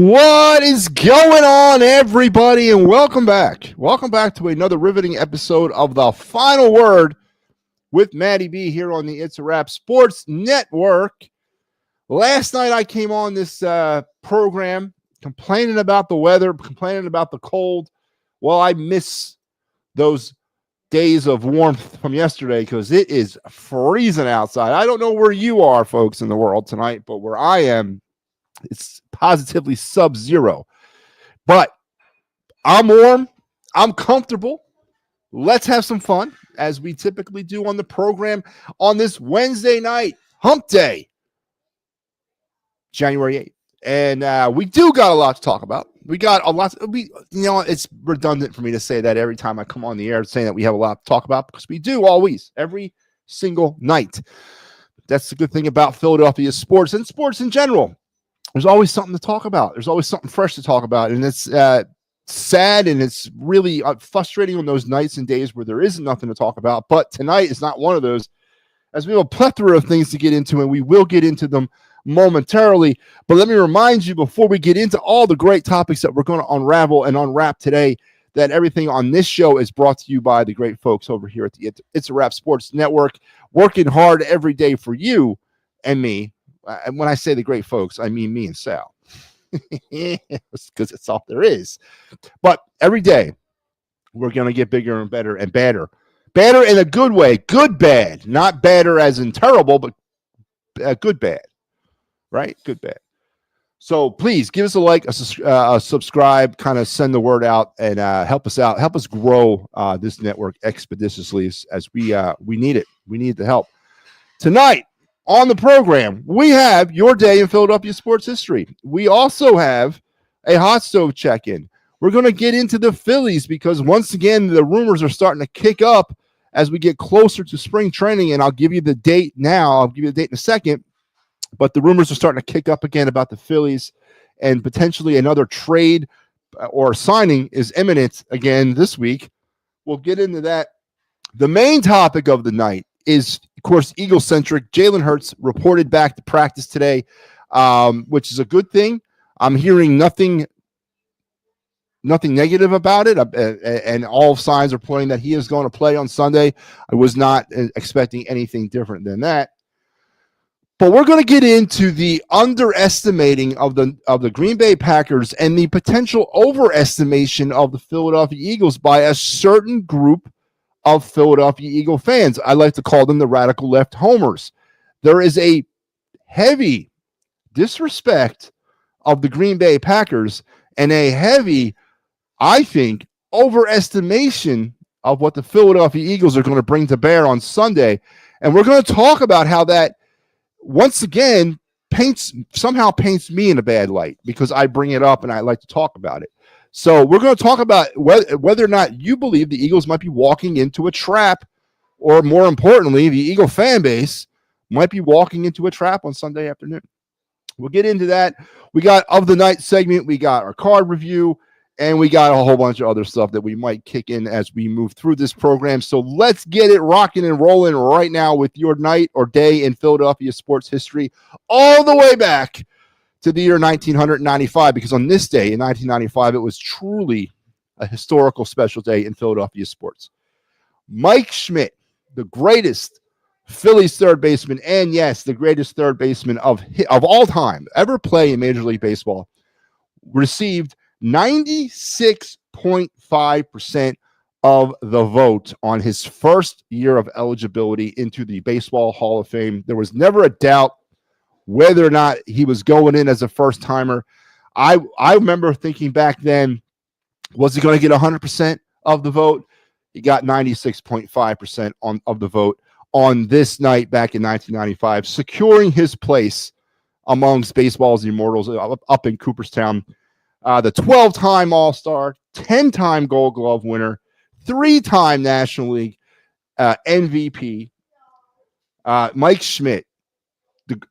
What is going on, everybody, and welcome back. Welcome back to another riveting episode of The Final Word with MattyB here on the It's a Wrap Sports Network. Last night I came on this program complaining about the weather, complaining about the cold. Well, I miss those days of warmth from yesterday because it is freezing outside. I don't know where you are, folks, in the world tonight, but where I am, it's positively sub-zero. But I'm warm. I'm comfortable. Let's have some fun, as we typically do on the program on this Wednesday night, hump day, January 8th. And we do got a lot to talk about. We got a lot. It's redundant for me to say that every time I come on the air saying that we have a lot to talk about, because we do always, every single night. That's the good thing about Philadelphia sports and sports in general. There's always something to talk about. There's always something fresh to talk about. And it's sad and it's really frustrating on those nights and days where there is nothing to talk about. But tonight is not one of those, as we have a plethora of things to get into, and we will get into them momentarily. But let me remind you, before we get into all the great topics that we're going to unravel and unwrap today, that everything on this show is brought to you by the great folks over here at the It's a Wrap Sports Network, working hard every day for you and me. And when I say the great folks, I mean me and Sal, because it's all there is. But every day, we're going to get bigger and better and badder. Badder in a good way. Good, bad. Not badder as in terrible, but good, bad. Right? Good, bad. So please give us a like, a subscribe, kind of send the word out, and help us out. Help us grow this network expeditiously as we need it. We need the help. Tonight, on the program, we have your day in Philadelphia sports history. We also have a hot stove check-in. We're going to get into the Phillies because, once again, the rumors are starting to kick up as we get closer to spring training, and I'll give you the date now. I'll give you the date in a second, but the rumors are starting to kick up again about the Phillies, and potentially another trade or signing is imminent again this week. We'll get into that. The main topic of the night is, of course, Eagle-centric. Jalen Hurts reported back to practice today, which is a good thing. I'm hearing nothing negative about it, and all signs are pointing that he is going to play on Sunday. I was not expecting anything different than that. But we're going to get into the underestimating of the Green Bay Packers and the potential overestimation of the Philadelphia Eagles by a certain group of Philadelphia Eagle fans. I like to call them the radical left homers. There is a heavy disrespect of the Green Bay Packers and a heavy, I think, overestimation of what the Philadelphia Eagles are going to bring to bear on Sunday. And we're going to talk about how that, once again, somehow paints me in a bad light because I bring it up and I like to talk about it. So we're going to talk about whether or not you believe the Eagles might be walking into a trap, or more importantly, the Eagle fan base might be walking into a trap on Sunday afternoon. We'll get into that. We got of the night segment. We got our card review, and we got a whole bunch of other stuff that we might kick in as we move through this program. So let's get it rocking and rolling right now with your night or day in Philadelphia sports history, all the way back to the year 1995, because on this day in 1995, it was truly a historical special day in Philadelphia sports. Mike Schmidt, the greatest Phillies third baseman, and yes, the greatest third baseman of all time ever play in Major League Baseball, received 96.5% of the vote on his first year of eligibility into the Baseball Hall of Fame. There was never a doubt whether or not he was going in as a first-timer. I remember thinking back then, was he going to get 100% of the vote? He got 96.5% of the vote on this night back in 1995, securing his place amongst baseball's immortals up in Cooperstown. The 12-time All-Star, 10-time Gold Glove winner, 3-time National League MVP, Mike Schmidt.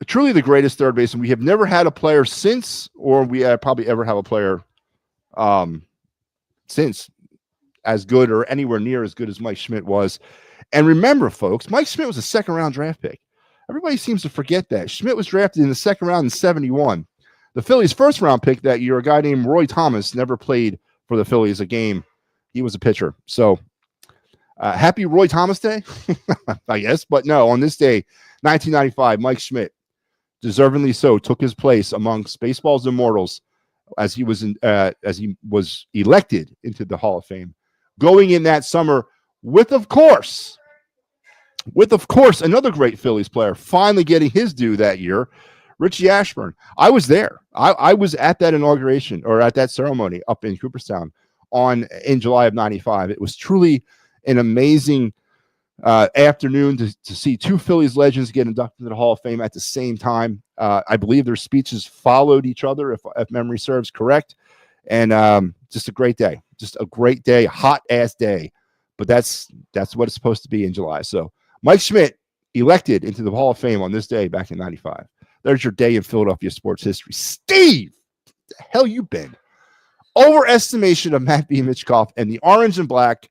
Truly the greatest third baseman. We have never had a player since, or we probably ever have a player since as good or anywhere near as good as Mike Schmidt was. And remember, folks, Mike Schmidt was a second-round draft pick. Everybody seems to forget that. Schmidt was drafted in the second round in 71. The Phillies' first round pick that year, a guy named Roy Thomas, never played for the Phillies a game. He was a pitcher. So happy Roy Thomas Day, I guess. But no, on this day, 1995, Mike Schmidt, deservingly so, took his place amongst baseball's immortals as he was elected into the Hall of Fame, going in that summer with, of course, another great Phillies player finally getting his due that year, Richie Ashburn. I was there. I was at that inauguration, or at that ceremony up in Cooperstown in July of 95. It was truly an amazing afternoon to see two Phillies legends get inducted into the Hall of Fame at the same time. I believe their speeches followed each other, if memory serves correct. And just a great day. Just a great day, hot ass day. But that's what it's supposed to be in July. So Mike Schmidt elected into the Hall of Fame on this day back in 95. There's your day in Philadelphia sports history. Steve, the hell you been? Overestimation of MattyB Michkov and the orange and black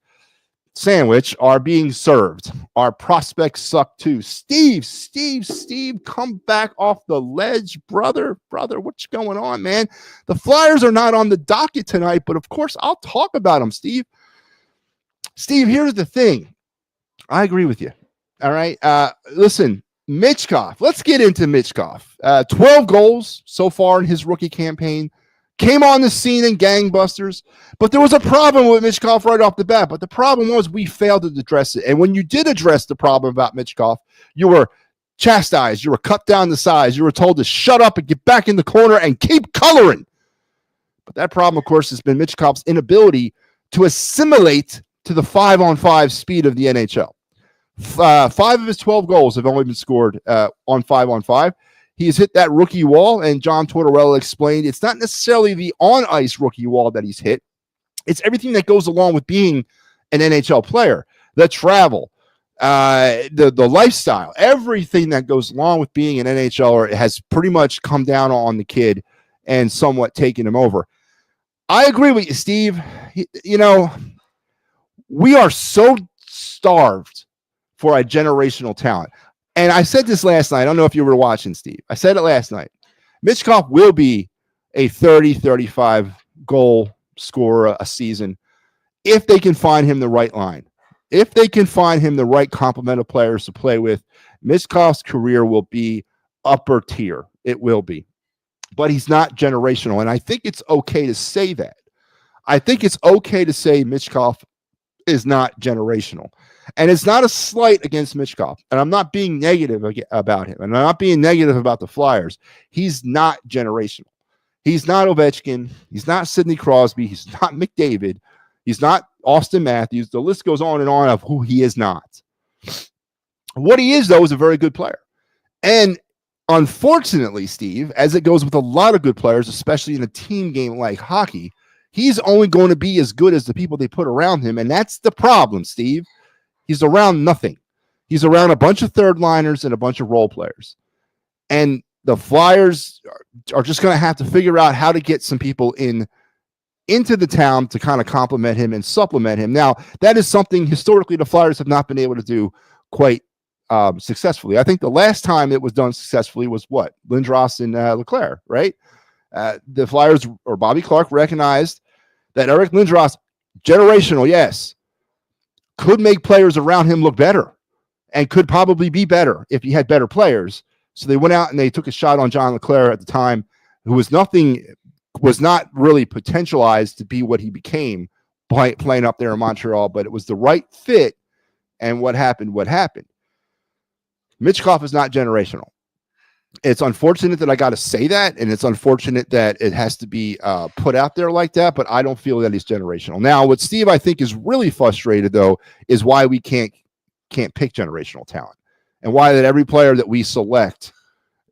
sandwich are being served. Our prospects suck too. Steve, come back off the ledge, brother, what's going on, man? The Flyers are not on the docket tonight, but of course I'll talk about them, Steve. Here's the thing. I agree with you. All right. Listen, Michkov. Let's get into Michkov. 12 goals so far in his rookie campaign. Came on the scene in gangbusters, but there was a problem with Michkov right off the bat. But the problem was we failed to address it. And when you did address the problem about Michkov, you were chastised. You were cut down to size. You were told to shut up and get back in the corner and keep coloring. But that problem, of course, has been Michkov's inability to assimilate to the 5-on-5 speed of the NHL. 5 of his 12 goals have only been scored on 5-on-5. He has hit that rookie wall, and John Tortorella explained it's not necessarily the on-ice rookie wall that he's hit. It's everything that goes along with being an NHL player, the travel, the lifestyle, everything that goes along with being an NHLer has pretty much come down on the kid and somewhat taken him over. I agree with you, Steve. We are so starved for a generational talent. And I said this last night. I don't know if you were watching, Steve. I said it last night. Michkov will be a 30, 35 goal scorer a season if they can find him the right line. If they can find him the right complement of players to play with, Michkov's career will be upper tier. It will be. But he's not generational. And I think it's okay to say that. I think it's okay to say Michkov is not generational. And it's not a slight against Michkov. And I'm not being negative about him. And I'm not being negative about the Flyers. He's not generational. He's not Ovechkin. He's not Sidney Crosby. He's not McDavid. He's not Austin Matthews. The list goes on and on of who he is not. What he is, though, is a very good player. And unfortunately, Steve, as it goes with a lot of good players, especially in a team game like hockey, he's only going to be as good as the people they put around him. And that's the problem, Steve. He's around nothing. He's around a bunch of third liners and a bunch of role players. And the Flyers are just going to have to figure out how to get some people into the town to kind of complement him and supplement him. Now, that is something historically the Flyers have not been able to do quite successfully. I think the last time it was done successfully was what? Lindros and Leclerc, right? The Flyers or Bobby Clark recognized that Eric Lindros, generational, yes, could make players around him look better and could probably be better if he had better players. So they went out and they took a shot on John Leclerc at the time, who was not really potentialized to be what he became playing up there in Montreal, but it was the right fit. And what happened? Michkov is not generational. It's unfortunate that I got to say that, and it's unfortunate that it has to be put out there like that, but I don't feel that he's generational. Now, what Steve, I think, is really frustrated, though, is why we can't pick generational talent, and why that every player that we select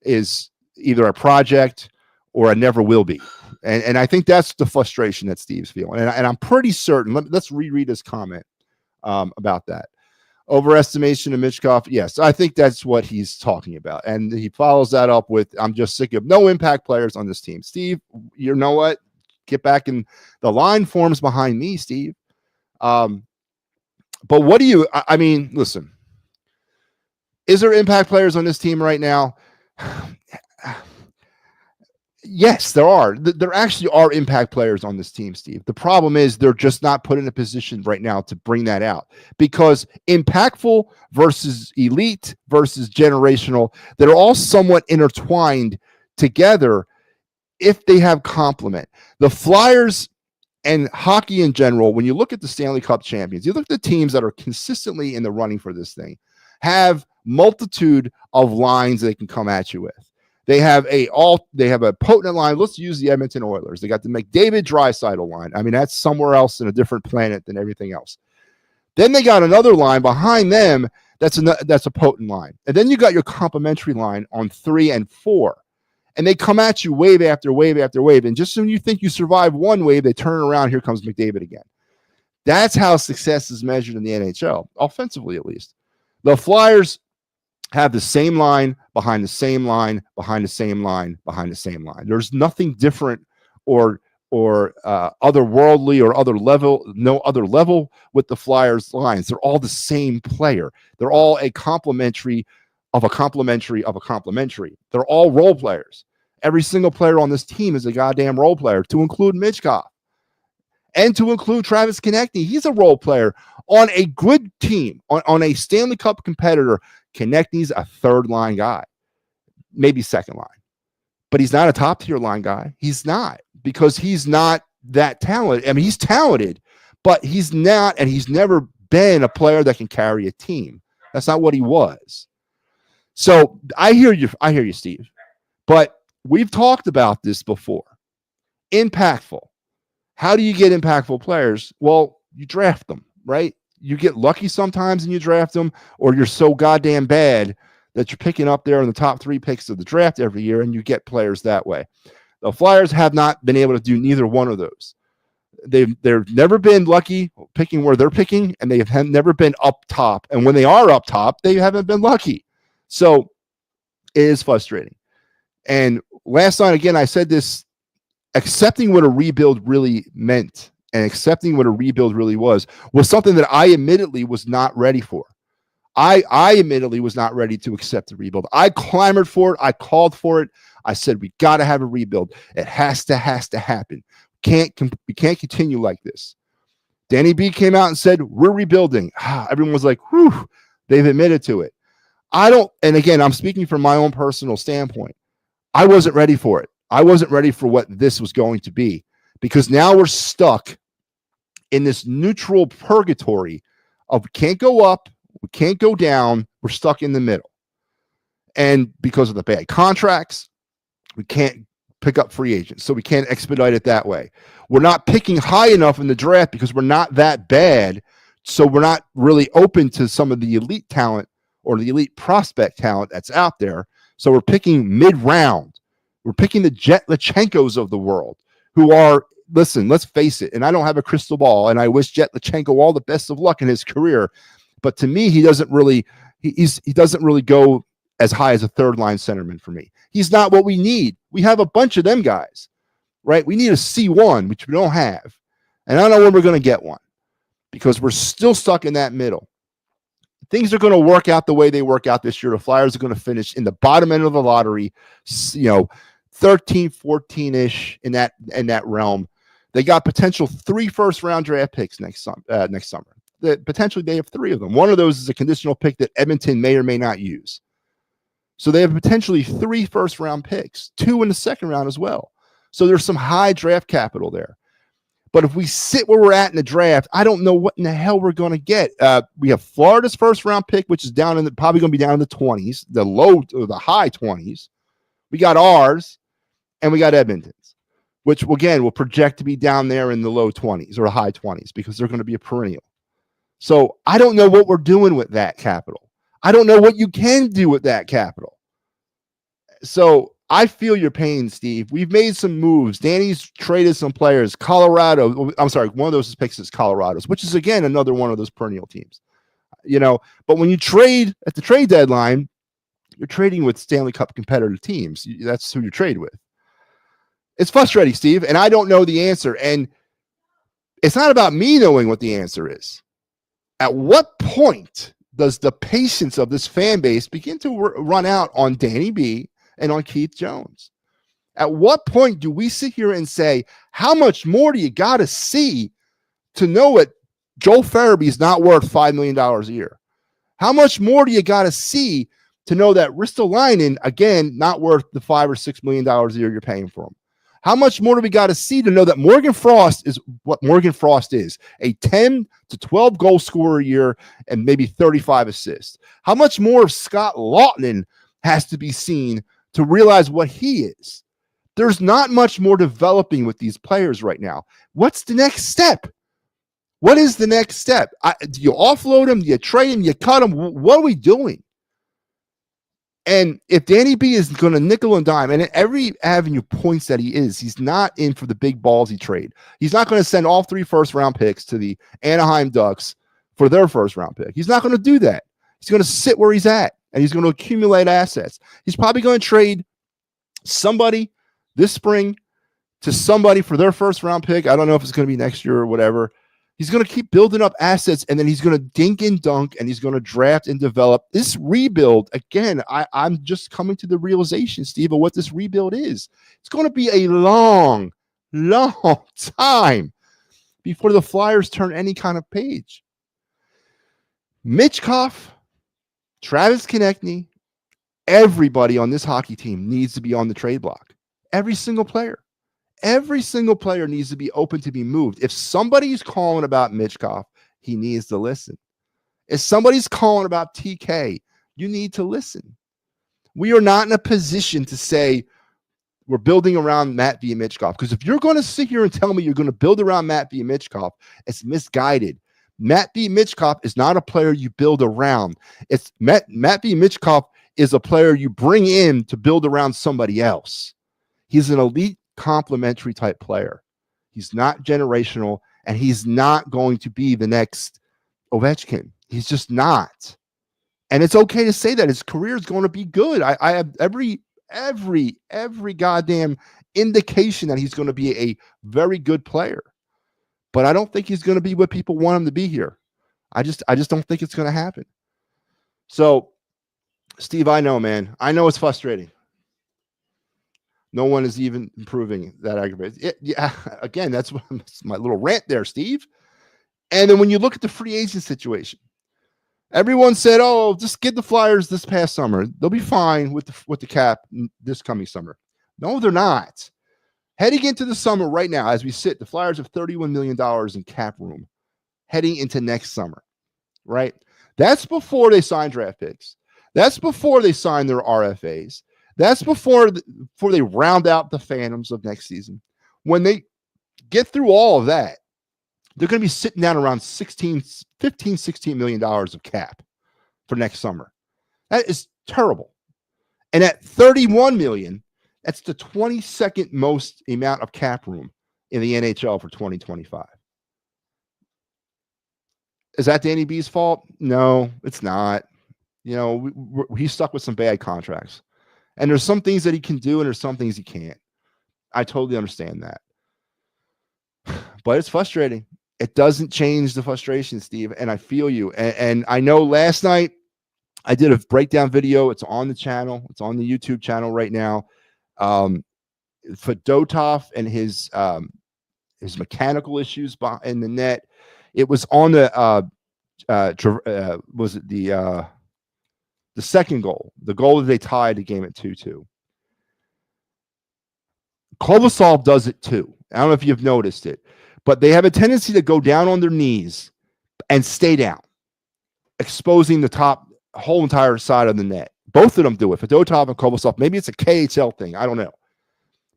is either a project or a never will be. And I think that's the frustration that Steve's feeling. And I'm pretty certain, let's reread his comment about that. Overestimation of Michkov. Yes, I think that's what he's talking about. And he follows that up with, I'm just sick of no impact players on this team. Steve, you know what? Get back in the line forms behind me, Steve. But what do you, I mean, listen, is there impact players on this team right now? Yes, there are. There actually are impact players on this team, Steve. The problem is they're just not put in a position right now to bring that out, because impactful versus elite versus generational, they're all somewhat intertwined together if they have complement. The Flyers and hockey in general, when you look at the Stanley Cup champions, you look at the teams that are consistently in the running for this thing, have multitude of lines they can come at you with. They have a potent line. Let's use the Edmonton Oilers. They got the McDavid Draisaitl line. I mean, that's somewhere else in a different planet than everything else. Then they got another line behind them that's a potent line. And then you got your complementary line on 3 and 4. And they come at you wave after wave after wave. And just when you think you survive one wave, they turn around. Here comes McDavid again. That's how success is measured in the NHL, offensively at least. The Flyers have the same line behind the same line behind the same line behind the same line. There's nothing different or otherworldly or no other level with the Flyers lines. They're all the same player. They're all a complementary of a complementary of a complementary. They're all role players. Every single player on this team is a goddamn role player, to include Mitchkov and to include Travis Konechny. He's a role player on a good team, on a Stanley Cup competitor. Konechny's a third line guy, maybe second line, but he's not a top tier line guy. He's not, because he's not that talented. I mean, he's talented, but he's not, and he's never been a player that can carry a team. That's not what he was. So I hear you, Steve, but we've talked about this before. Impactful. How do you get impactful players? Well, you draft them, right? You get lucky sometimes and you draft them, or you're so goddamn bad that you're picking up there in the top 3 picks of the draft every year, and you get players that way. The Flyers have not been able to do neither one of those. They've never been lucky picking where they're picking, and they have never been up top. And when they are up top, they haven't been lucky. So it is frustrating. And last night, again, I said this, accepting what a rebuild really meant and accepting what a rebuild really was something that I admittedly was not ready for. I admittedly was not ready to accept the rebuild. I clamored for it. I called for it. I said, we got to have a rebuild. It has to happen. We can't continue like this. Danny B came out and said, we're rebuilding. Everyone was like, whew, they've admitted to it. And again, I'm speaking from my own personal standpoint. I wasn't ready for it. I wasn't ready for what this was going to be, because now we're stuck in this neutral purgatory of we can't go up, we can't go down, we're stuck in the middle. And because of the bad contracts, we can't pick up free agents, so we can't expedite it that way. We're not picking high enough in the draft because we're not that bad, so we're not really open to some of the elite talent or the elite prospect talent that's out there. So we're picking mid-round. We're picking the Jetlachenkos of the world, who are, listen, let's face it, and I don't have a crystal ball, and I wish Jetlachenko all the best of luck in his career, but to me, he doesn't really go as high as a third line centerman for me. He's not what we need. We have a bunch of them guys, right? We need a C1, which we don't have, and I don't know when we're going to get one, because we're still stuck in that middle. Things are going to work out the way they work out this year. The Flyers are going to finish in the bottom end of the lottery, 13, 14-ish in that realm. They got potential 3 first-round draft picks next summer. Potentially, they have 3 of them. One of those is a conditional pick that Edmonton may or may not use. So they have potentially 3 first-round picks, 2 in the second round as well. So there's some high draft capital there. But if we sit where we're at in the draft, I don't know what in the hell we're going to get. We have Florida's first-round pick, which is probably going to be down in the 20s, the low or the high 20s. We got ours, and we got Edmonton's, which, again, will project to be down there in the low 20s or high 20s, because they're going to be a perennial. So I don't know what we're doing with that capital. I don't know what you can do with that capital. So I feel your pain, Steve. We've made some moves. Danny's traded some players. One of those picks is Colorado's, which is, again, another one of those perennial teams. But when you trade at the trade deadline, you're trading with Stanley Cup competitive teams. That's who you trade with. It's frustrating, Steve, and I don't know the answer. And it's not about me knowing what the answer is. At what point does the patience of this fan base begin to run out on Danny B and on Keith Jones? At what point do we sit here and say, how much more do you got to see to know what Joel Farabee is not worth $5 million a year? How much more do you got to see to know that Ristolainen, again, not worth the $5 or $6 million a year you're paying for him? How much more do we got to see to know that Morgan Frost is what Morgan Frost is, a 10 to 12 goal scorer a year and maybe 35 assists? How much more of Scott Laughton has to be seen to realize what he is? There's not much more developing with these players right now. What's the next step? What is the next step? Do you offload them? Do you trade them? Do you cut them? What are we doing? And if Danny B is going to nickel and dime, and every avenue points that he is, he's not in for the big ballsy trade. He's not going to send all 3 first-round picks to the Anaheim Ducks for their first-round pick. He's not going to do that. He's going to sit where he's at, and he's going to accumulate assets. He's probably going to trade somebody this spring to somebody for their first-round pick. I don't know if it's going to be next year or whatever. He's going to keep building up assets, and then he's going to dink and dunk, and he's going to draft and develop. This rebuild, again, I'm just coming to the realization, Steve, of what this rebuild is. It's going to be a long, long time before the Flyers turn any kind of page. Michkov, Travis Konechny, everybody on this hockey team needs to be on the trade block. Every single player. Every single player needs to be open to be moved. If somebody's calling about Michkov, he needs to listen. If somebody's calling about TK, you need to listen. We are not in a position to say we're building around MattyB and Michkov, because if you're going to sit here and tell me you're going to build around MattyB and Michkov, it's misguided. MattyB Michkov is not a player you build around. It's MattyB Michkov is a player you bring in to build around somebody else. He's an elite complementary type player. He's not generational, and he's not going to be the next Ovechkin. He's just not. And it's okay to say that his career is going to be good. I have every goddamn indication that he's going to be a very good player. But I don't think he's going to be what people want him to be here. I just don't think it's going to happen. So, Steve, I know, man. I know it's frustrating. No one is even improving that aggravated. Yeah, again, that's my little rant there, Steve. And then when you look at the free agent situation, everyone said, "Oh, just get the Flyers this past summer. They'll be fine with the cap this coming summer." No, they're not. Heading into the summer right now, as we sit, the Flyers have $31 million in cap room heading into next summer, right? That's before they sign draft picks. That's before they sign their RFAs. That's before they round out the Phantoms of next season. When they get through all of that, they're going to be sitting down around $16 million of cap for next summer. That is terrible. And at $31 million, that's the 22nd most amount of cap room in the NHL for 2025. Is that Danny B's fault? No, it's not. You know, he's stuck with some bad contracts. And there's some things that he can do, and there's some things he can't. I totally understand that. But it's frustrating. It doesn't change the frustration, Steve, and I feel you. And I know last night I did a breakdown video. It's on the channel. It's on the YouTube channel right now. Fedotov and his mechanical issues in the net. It was on the was it the second goal, the goal that they tied the game at 2-2. Kovalov does it too. I don't know if you've noticed it, but they have a tendency to go down on their knees and stay down, exposing the whole entire side of the net. Both of them do it, Fedotov and Kovalov. Maybe it's a KHL thing. I don't know.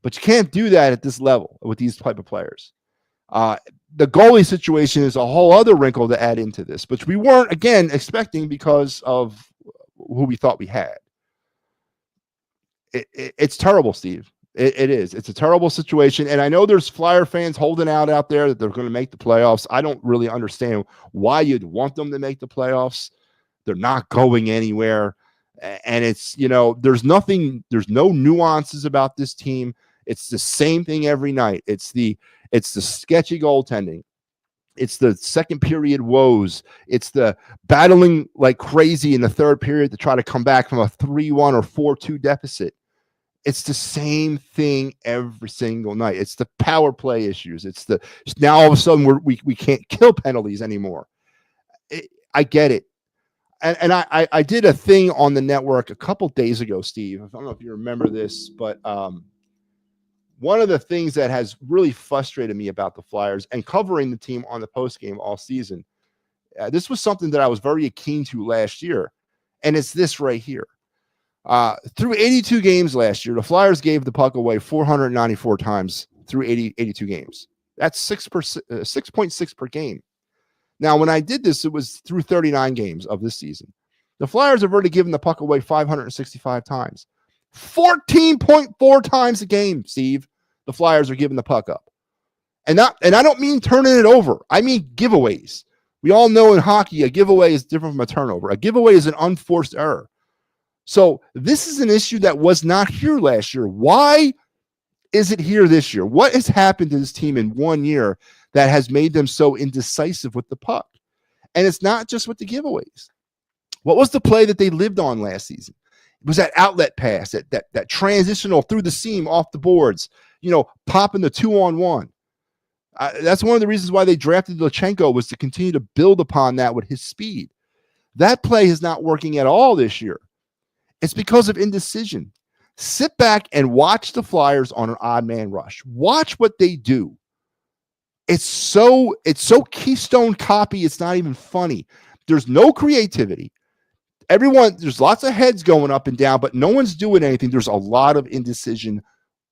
But you can't do that at this level with these type of players. The goalie situation is a whole other wrinkle to add into this, which we weren't, again, expecting because of who we thought we had. It's terrible, Steve. It is. It's a terrible situation. And I know there's Flyer fans holding out there that they're going to make the playoffs. I don't really understand why you'd want them to make the playoffs. They're not going anywhere. And it's, there's no nuances about this team. It's the same thing every night. It's the sketchy goaltending. It's the second period woes. It's the battling like crazy in the third period to try to come back from a 3-1 or 4-2 deficit. It's the same thing every single night. It's the power play issues. It's now all of a sudden we can't kill penalties anymore. I get it. And I did a thing on the network a couple days ago, Steve. I don't know if you remember this, but one of the things that has really frustrated me about the Flyers and covering the team on the post game all season, this was something that I was very keen to last year, and it's this right here. Through 82 games last year, the Flyers gave the puck away 494 times through 82 games. That's 6.6 per game. Now, when I did this, it was through 39 games of this season. The Flyers have already given the puck away 565 times. 14.4 times a game, Steve, the Flyers are giving the puck up. And I don't mean turning it over. I mean giveaways. We all know in hockey, a giveaway is different from a turnover. A giveaway is an unforced error. So this is an issue that was not here last year. Why is it here this year? What has happened to this team in 1 year that has made them so indecisive with the puck? And it's not just with the giveaways. What was the play that they lived on last season? It was that outlet pass, that transitional through the seam off the boards, popping the 2-on-1. That's one of the reasons why they drafted Lachenko, was to continue to build upon that with his speed. That play is not working at all this year. It's because of indecision. Sit back and watch the Flyers on an odd man rush. Watch what they do. It's so Keystone copy, it's not even funny. There's no creativity. There's lots of heads going up and down, but no one's doing anything. There's a lot of indecision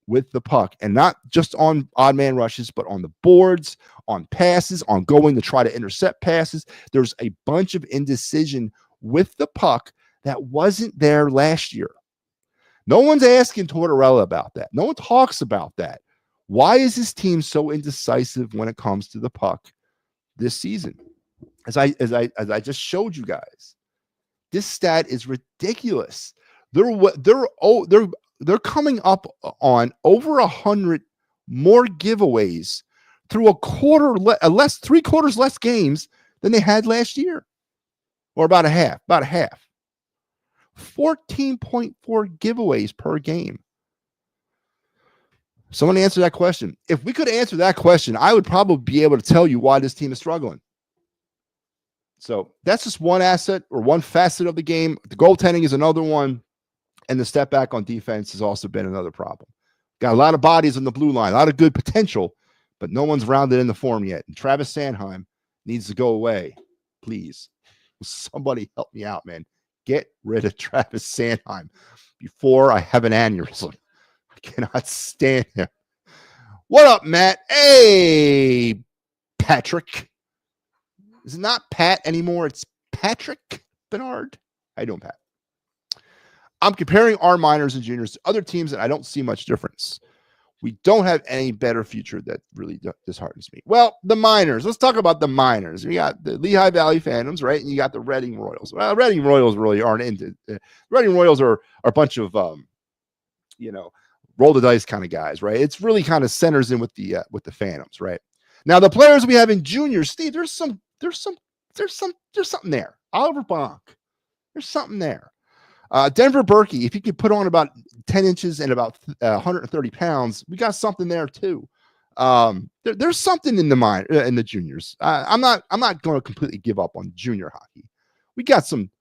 with the puck, and not just on odd man rushes, but on the boards, on passes, on going to try to intercept passes. There's a bunch of indecision with the puck that wasn't there last year. No one's asking Tortorella about that. No one talks about that. Why is this team so indecisive when it comes to the puck this season? As I just showed you guys, this stat is ridiculous. They're coming up on over 100 more giveaways through three quarters less games than they had last year, or about a half. 14.4 giveaways per game. Someone answer that question. If we could answer that question, I would probably be able to tell you why this team is struggling. So that's just one asset or one facet of the game. The goaltending is another one. And the step back on defense has also been another problem. Got a lot of bodies on the blue line, a lot of good potential, but no one's rounded in the form yet. And Travis Sanheim needs to go away. Please. Somebody help me out, man. Get rid of Travis Sanheim before I have an aneurysm. I cannot stand him. What up, Matt? Hey, Patrick. Is it not Pat anymore? It's Patrick Bernard. How you doing, Pat? I'm comparing our minors and juniors to other teams, and I don't see much difference. We don't have any better future. That really disheartens me. Well, the minors. Let's talk about the minors. We got the Lehigh Valley Phantoms, right? And you got the Reading Royals. Well, Reading Royals really aren't into. Reading Royals are a bunch of, roll the dice kind of guys, right? It's really kind of centers in with the Phantoms, right? Now the players we have in juniors, Steve, there's something there. Oliver Bonk, there's something there. Denver Berkey, if he could put on about 10 inches and about 130 pounds, we got something there too. There's something in the juniors. I'm not going to completely give up on junior hockey. We got some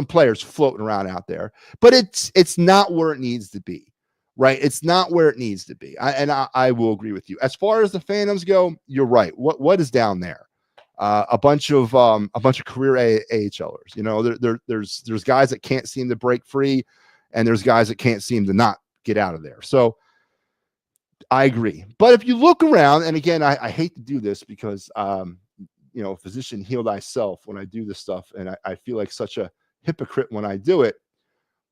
players floating around out there, but it's not where it needs to be, right? It's not where it needs to be. I will agree with you. As far as the Phantoms go, you're right. What is down there? A bunch of career AHLers. There's guys that can't seem to break free, and there's guys that can't seem to not get out of there. So I agree. But if you look around, and again, I hate to do this because physician heal thyself when I do this stuff, and I feel like such a hypocrite when I do it.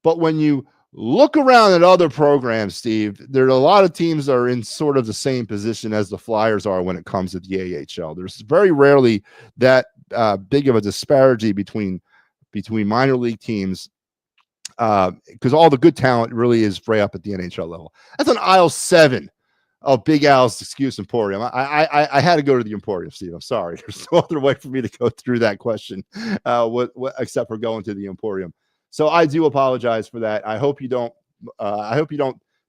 But when you look around at other programs, Steve, there are a lot of teams that are in sort of the same position as the Flyers are when it comes to the AHL. There's very rarely that big of a disparity between minor league teams because all the good talent really is right up at the NHL level. That's on aisle 7 of Big Al's Excuse Emporium. I had to go to the Emporium, Steve. I'm sorry. There's no other way for me to go through that question except for going to the Emporium. So I do apologize for that. I hope you don't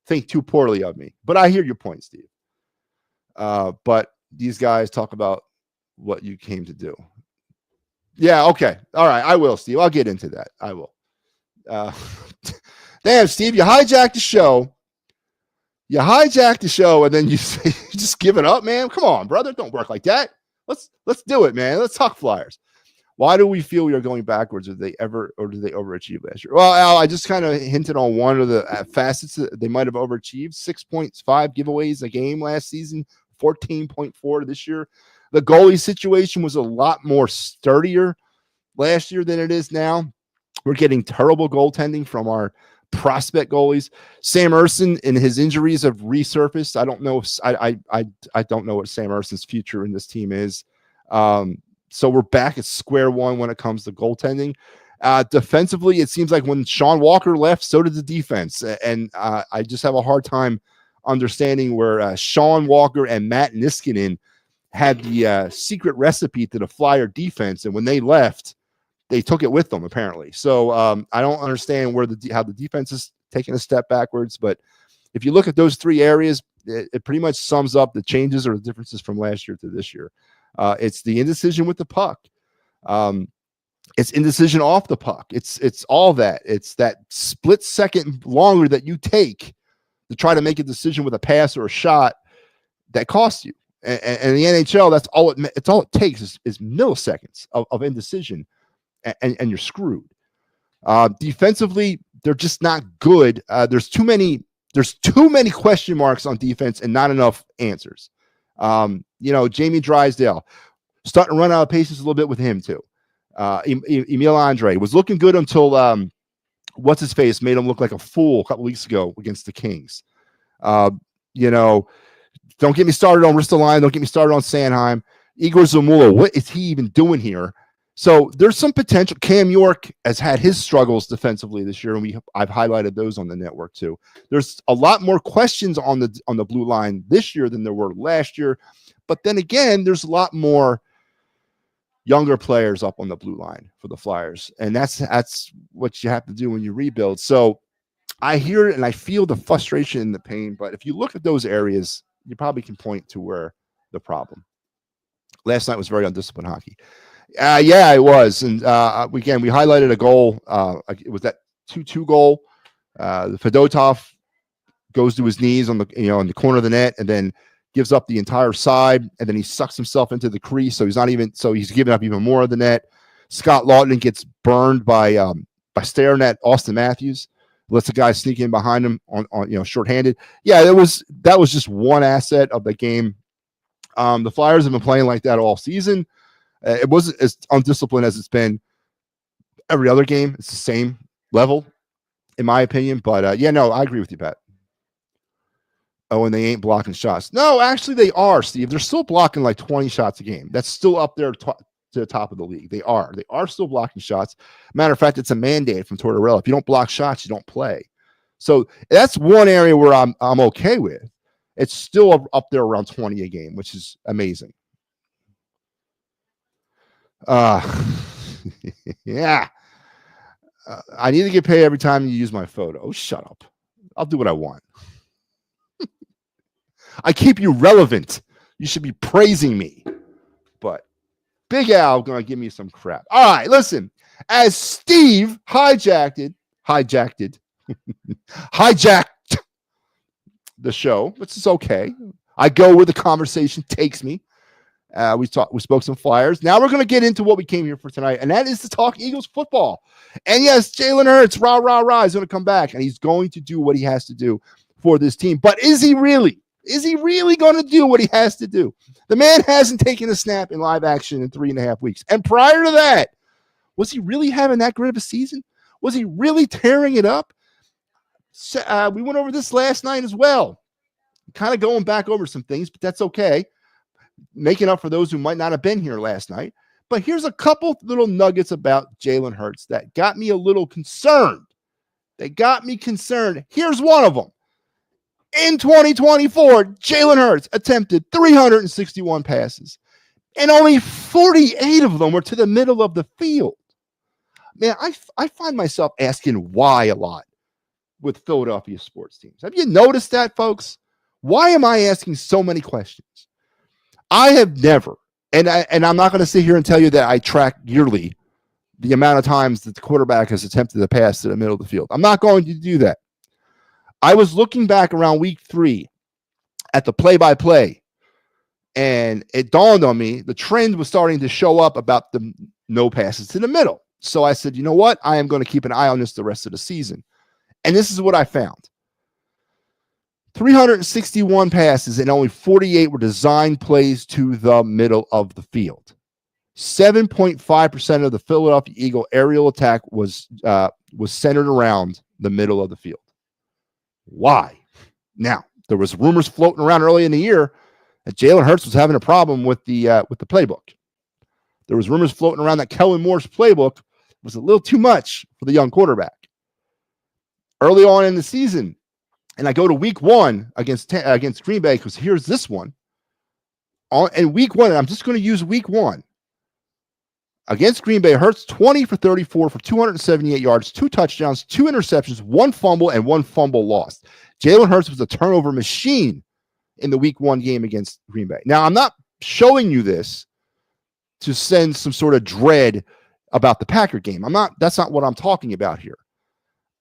think too poorly of me. But I hear your point, Steve. But these guys talk about what you came to do. Yeah, okay. All right, I will, Steve. I'll get into that. I will. Damn, Steve, you hijacked the show. You hijacked the show, and then you say you just give it up, man. Come on, brother. Don't work like that. Let's do it, man. Let's talk Flyers. Why do we feel we are going backwards? Did they overachieve last year? Well, Al, I just kind of hinted on one of the facets that they might have overachieved. 6.5 giveaways a game last season, 14.4 this year. The goalie situation was a lot more sturdier last year than it is now. We're getting terrible goaltending from our prospect goalies. Sam Ersson and his injuries have resurfaced. I don't know if I don't know what Sam Ersson's future in this team is. So we're back at square one when it comes to goaltending. Defensively, it seems like when Sean Walker left, so did the defense. And I just have a hard time understanding where Sean Walker and Matt Niskanen had the secret recipe to the Flyer defense. And when they left, they took it with them, apparently. So I don't understand how the defense is taking a step backwards. But if you look at those three areas, it pretty much sums up the changes or the differences from last year to this year. It's the indecision with the puck. It's indecision off the puck. It's all that. It's that split second longer that you take to try to make a decision with a pass or a shot that costs you. And the NHL, that's all it takes is milliseconds of indecision, and you're screwed. Defensively, they're just not good. There's too many question marks on defense and not enough answers. Jamie Drysdale starting to run out of patience a little bit with him too. Emil Andre was looking good until what's his face made him look like a fool a couple weeks ago against the Kings. Don't get me started on Ristolainen. Don't get me started on Sanheim. Igor Zamula, what is he even doing here? So there's some potential. Cam York has had his struggles defensively this year, and I've highlighted those on the network too. There's a lot more questions on the blue line this year than there were last year. But then again, there's a lot more younger players up on the blue line for the Flyers, and that's what you have to do when you rebuild. So I hear it and I feel the frustration and the pain. But if you look at those areas, you probably can point to where the problem. Last night was very undisciplined hockey. Yeah, it was. And again, we highlighted a goal. It was that 2-2 goal. Fedotov goes to his knees on the corner of the net, and then gives up the entire side, and then he sucks himself into the crease. So he's giving up even more of the net. Scott Lawton gets burned by staring at Austin Matthews. Lets the guy sneak in behind him on shorthanded. Yeah, that was just one asset of the game. The Flyers have been playing like that all season. It wasn't as undisciplined as it's been every other game. It's the same level, in my opinion. But I agree with you, Pat. Oh, and they ain't blocking shots. No, actually they are, Steve. They're still blocking like 20 shots a game. That's still up there to the top of the league. They are still blocking shots. Matter of fact, it's a mandate from Tortorella. If you don't block shots, you don't play. So that's one area where I'm okay with. It's still up there around 20 a game, which is amazing. Yeah. I need to get paid every time you use my photo. Oh, shut up. I'll do what I want. I keep you relevant. You should be praising me. But Big Al going to give me some crap. All right, listen. As Steve hijacked the show, which is okay. I go where the conversation takes me. We spoke some Flyers. Now we're going to get into what we came here for tonight, and that is to talk Eagles football. And yes, Jalen Hurts, rah, rah, rah, is going to come back, and he's going to do what he has to do for this team. But is he really? Is he really going to do what he has to do? The man hasn't taken a snap in live action in 3.5 weeks. And prior to that, was he really having that great of a season? Was he really tearing it up? We went over this last night as well. Kind of going back over some things, but that's okay. Making up for those who might not have been here last night. But here's a couple little nuggets about Jalen Hurts that got me a little concerned. Here's one of them. In 2024, Jalen Hurts attempted 361 passes, and only 48 of them were to the middle of the field. Man, I find myself asking why a lot. with Philadelphia sports teams. Have you noticed that, folks? Why am I asking so many questions? I have never, and I'm not going to sit here and tell you that I track yearly the amount of times that the quarterback has attempted to pass to the middle of the field. I'm not going to do that. I was looking back around week 3 at the play-by-play, and it dawned on me the trend was starting to show up about the no passes to the middle. So I said, you know what? I am going to keep an eye on this the rest of the season. And this is what I found. 361 passes and only 48 were designed plays to the middle of the field. 7.5% of the Philadelphia Eagle aerial attack was centered around the middle of the field. Why? Now, there was rumors floating around early in the year that Jalen Hurts was having a problem with the playbook. There was rumors floating around that Kellen Moore's playbook was a little too much for the young quarterback. Early on in the season, and I go to week 1 against Green Bay, because here's this one. In week 1, and I'm just going to use week 1. Against Green Bay, Hurts 20 for 34 for 278 yards, 2 touchdowns, 2 interceptions, 1 fumble, and 1 fumble lost. Jalen Hurts was a turnover machine in the week 1 game against Green Bay. Now, I'm not showing you this to send some sort of dread about the Packer game. That's not what I'm talking about here.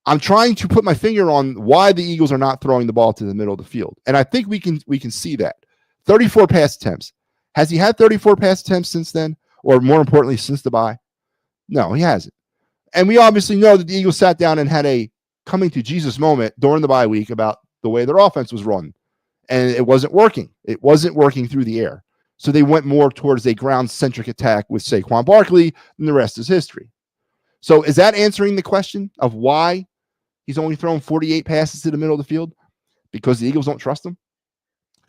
I'm trying to put my finger on why the Eagles are not throwing the ball to the middle of the field. And I think we can see that. 34 pass attempts. Has he had 34 pass attempts since then? Or more importantly, since the bye? No, he hasn't. And we obviously know that the Eagles sat down and had a coming to Jesus moment during the bye week about the way their offense was run. And it wasn't working. It wasn't working through the air. So they went more towards a ground-centric attack with Saquon Barkley, and the rest is history. So is that answering the question of why he's only thrown 48 passes to the middle of the field? Because the Eagles don't trust him?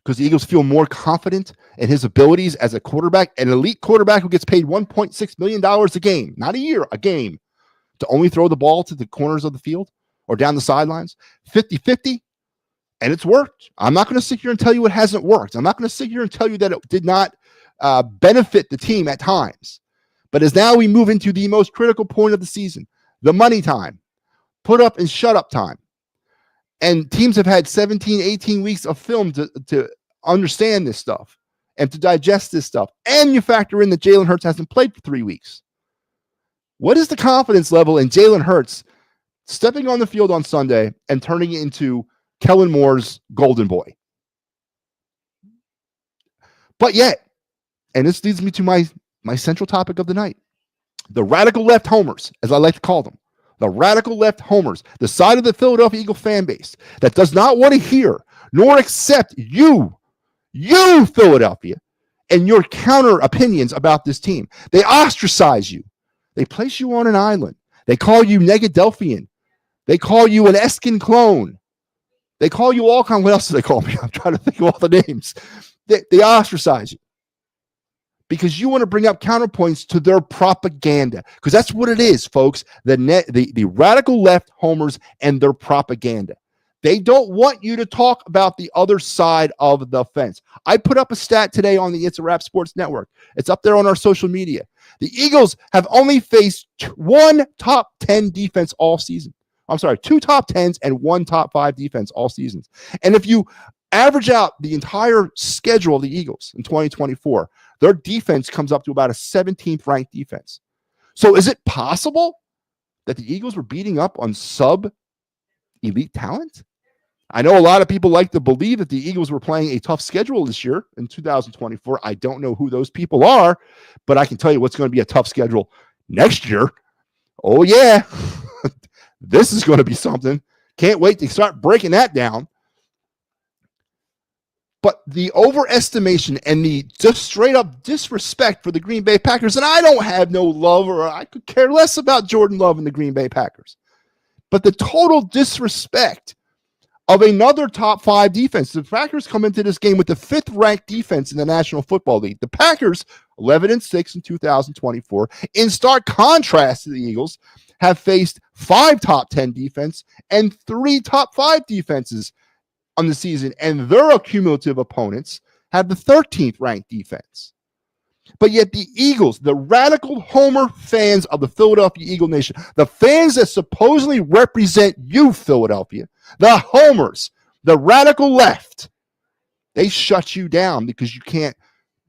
Because the Eagles feel more confident in his abilities as a quarterback, an elite quarterback who gets paid $1.6 million a game, not a year, a game, to only throw the ball to the corners of the field or down the sidelines, 50-50, and it's worked. I'm not going to sit here and tell you it hasn't worked. I'm not going to sit here and tell you that it did not benefit the team at times. But as now we move into the most critical point of the season, the money time, put up and shut up time. And teams have had 17, 18 weeks of film to understand this stuff and to digest this stuff. And you factor in that Jalen Hurts hasn't played for 3 weeks. What is the confidence level in Jalen Hurts stepping on the field on Sunday and turning it into Kellen Moore's golden boy? But yet, and this leads me to my central topic of the night, the radical left homers, as I like to call them. The radical left homers, the side of the Philadelphia Eagle fan base that does not want to hear nor accept you, Philadelphia, and your counter opinions about this team. They ostracize you. They place you on an island. They call you Negadelphian. They call you an Eskin clone. They call you all kinds. What else do they call me? I'm trying to think of all the names. They ostracize you because you want to bring up counterpoints to their propaganda, because that's what it is, folks. The radical left homers and their propaganda. They don't want you to talk about the other side of the fence. I put up a stat today on the It's a Wrap Sports Network. It's up there on our social media. The Eagles have only faced 1 top 10 defense all season. I'm sorry, 2 top 10s and 1 top 5 defense all seasons. And if you average out the entire schedule of the Eagles in 2024, their defense comes up to about a 17th ranked defense. So is it possible that the Eagles were beating up on sub-elite talent? I know a lot of people like to believe that the Eagles were playing a tough schedule this year in 2024. I don't know who those people are, but I can tell you what's going to be a tough schedule next year. Oh, yeah. This is going to be something. Can't wait to start breaking that down. But the overestimation and the just straight up disrespect for the Green Bay Packers, and I don't have no love, or I could care less about Jordan Love and the Green Bay Packers, but the total disrespect of another top 5 defense. The Packers come into this game with the 5th ranked defense in the National Football League. The Packers, 11-6 in 2024, in stark contrast to the Eagles, have faced 5 top 10 defense and 3 top 5 defenses on the season, and their cumulative opponents have the 13th ranked defense. But yet the Eagles, the radical homer fans of the Philadelphia Eagle Nation, the fans that supposedly represent you, Philadelphia, the homers, the radical left, they shut you down because you can't,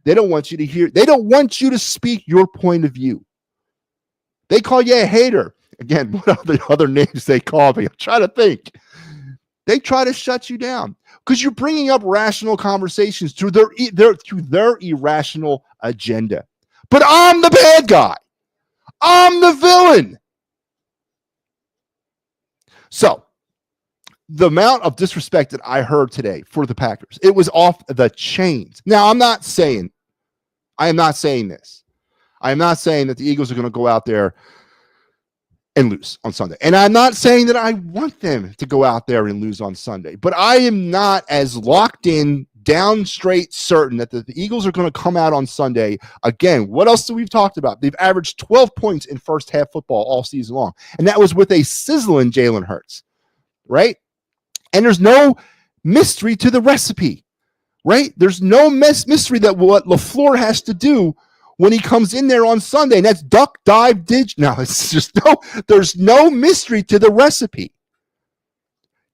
they don't want you to hear, they don't want you to speak your point of view. They call you a hater. Again, what are the other names they call me? I'm trying to think. They try to shut you down because you're bringing up rational conversations through their irrational agenda. But I'm the bad guy. I'm the villain. So the amount of disrespect that I heard today for the Packers, it was off the chains. Now, I am not saying this. I am not saying that the Eagles are going to go out there and lose on Sunday. And I'm not saying that I want them to go out there and lose on Sunday, but I am not as locked in, down straight certain that the Eagles are going to come out on Sunday. Again, what else do we've talked about? They've averaged 12 points in first half football all season long. And that was with a sizzling Jalen Hurts, right? And there's no mystery to the recipe, right? There's no mystery that what LaFleur has to do when he comes in there on Sunday, and that's duck, dive, ditch. No, it's just there's no mystery to the recipe.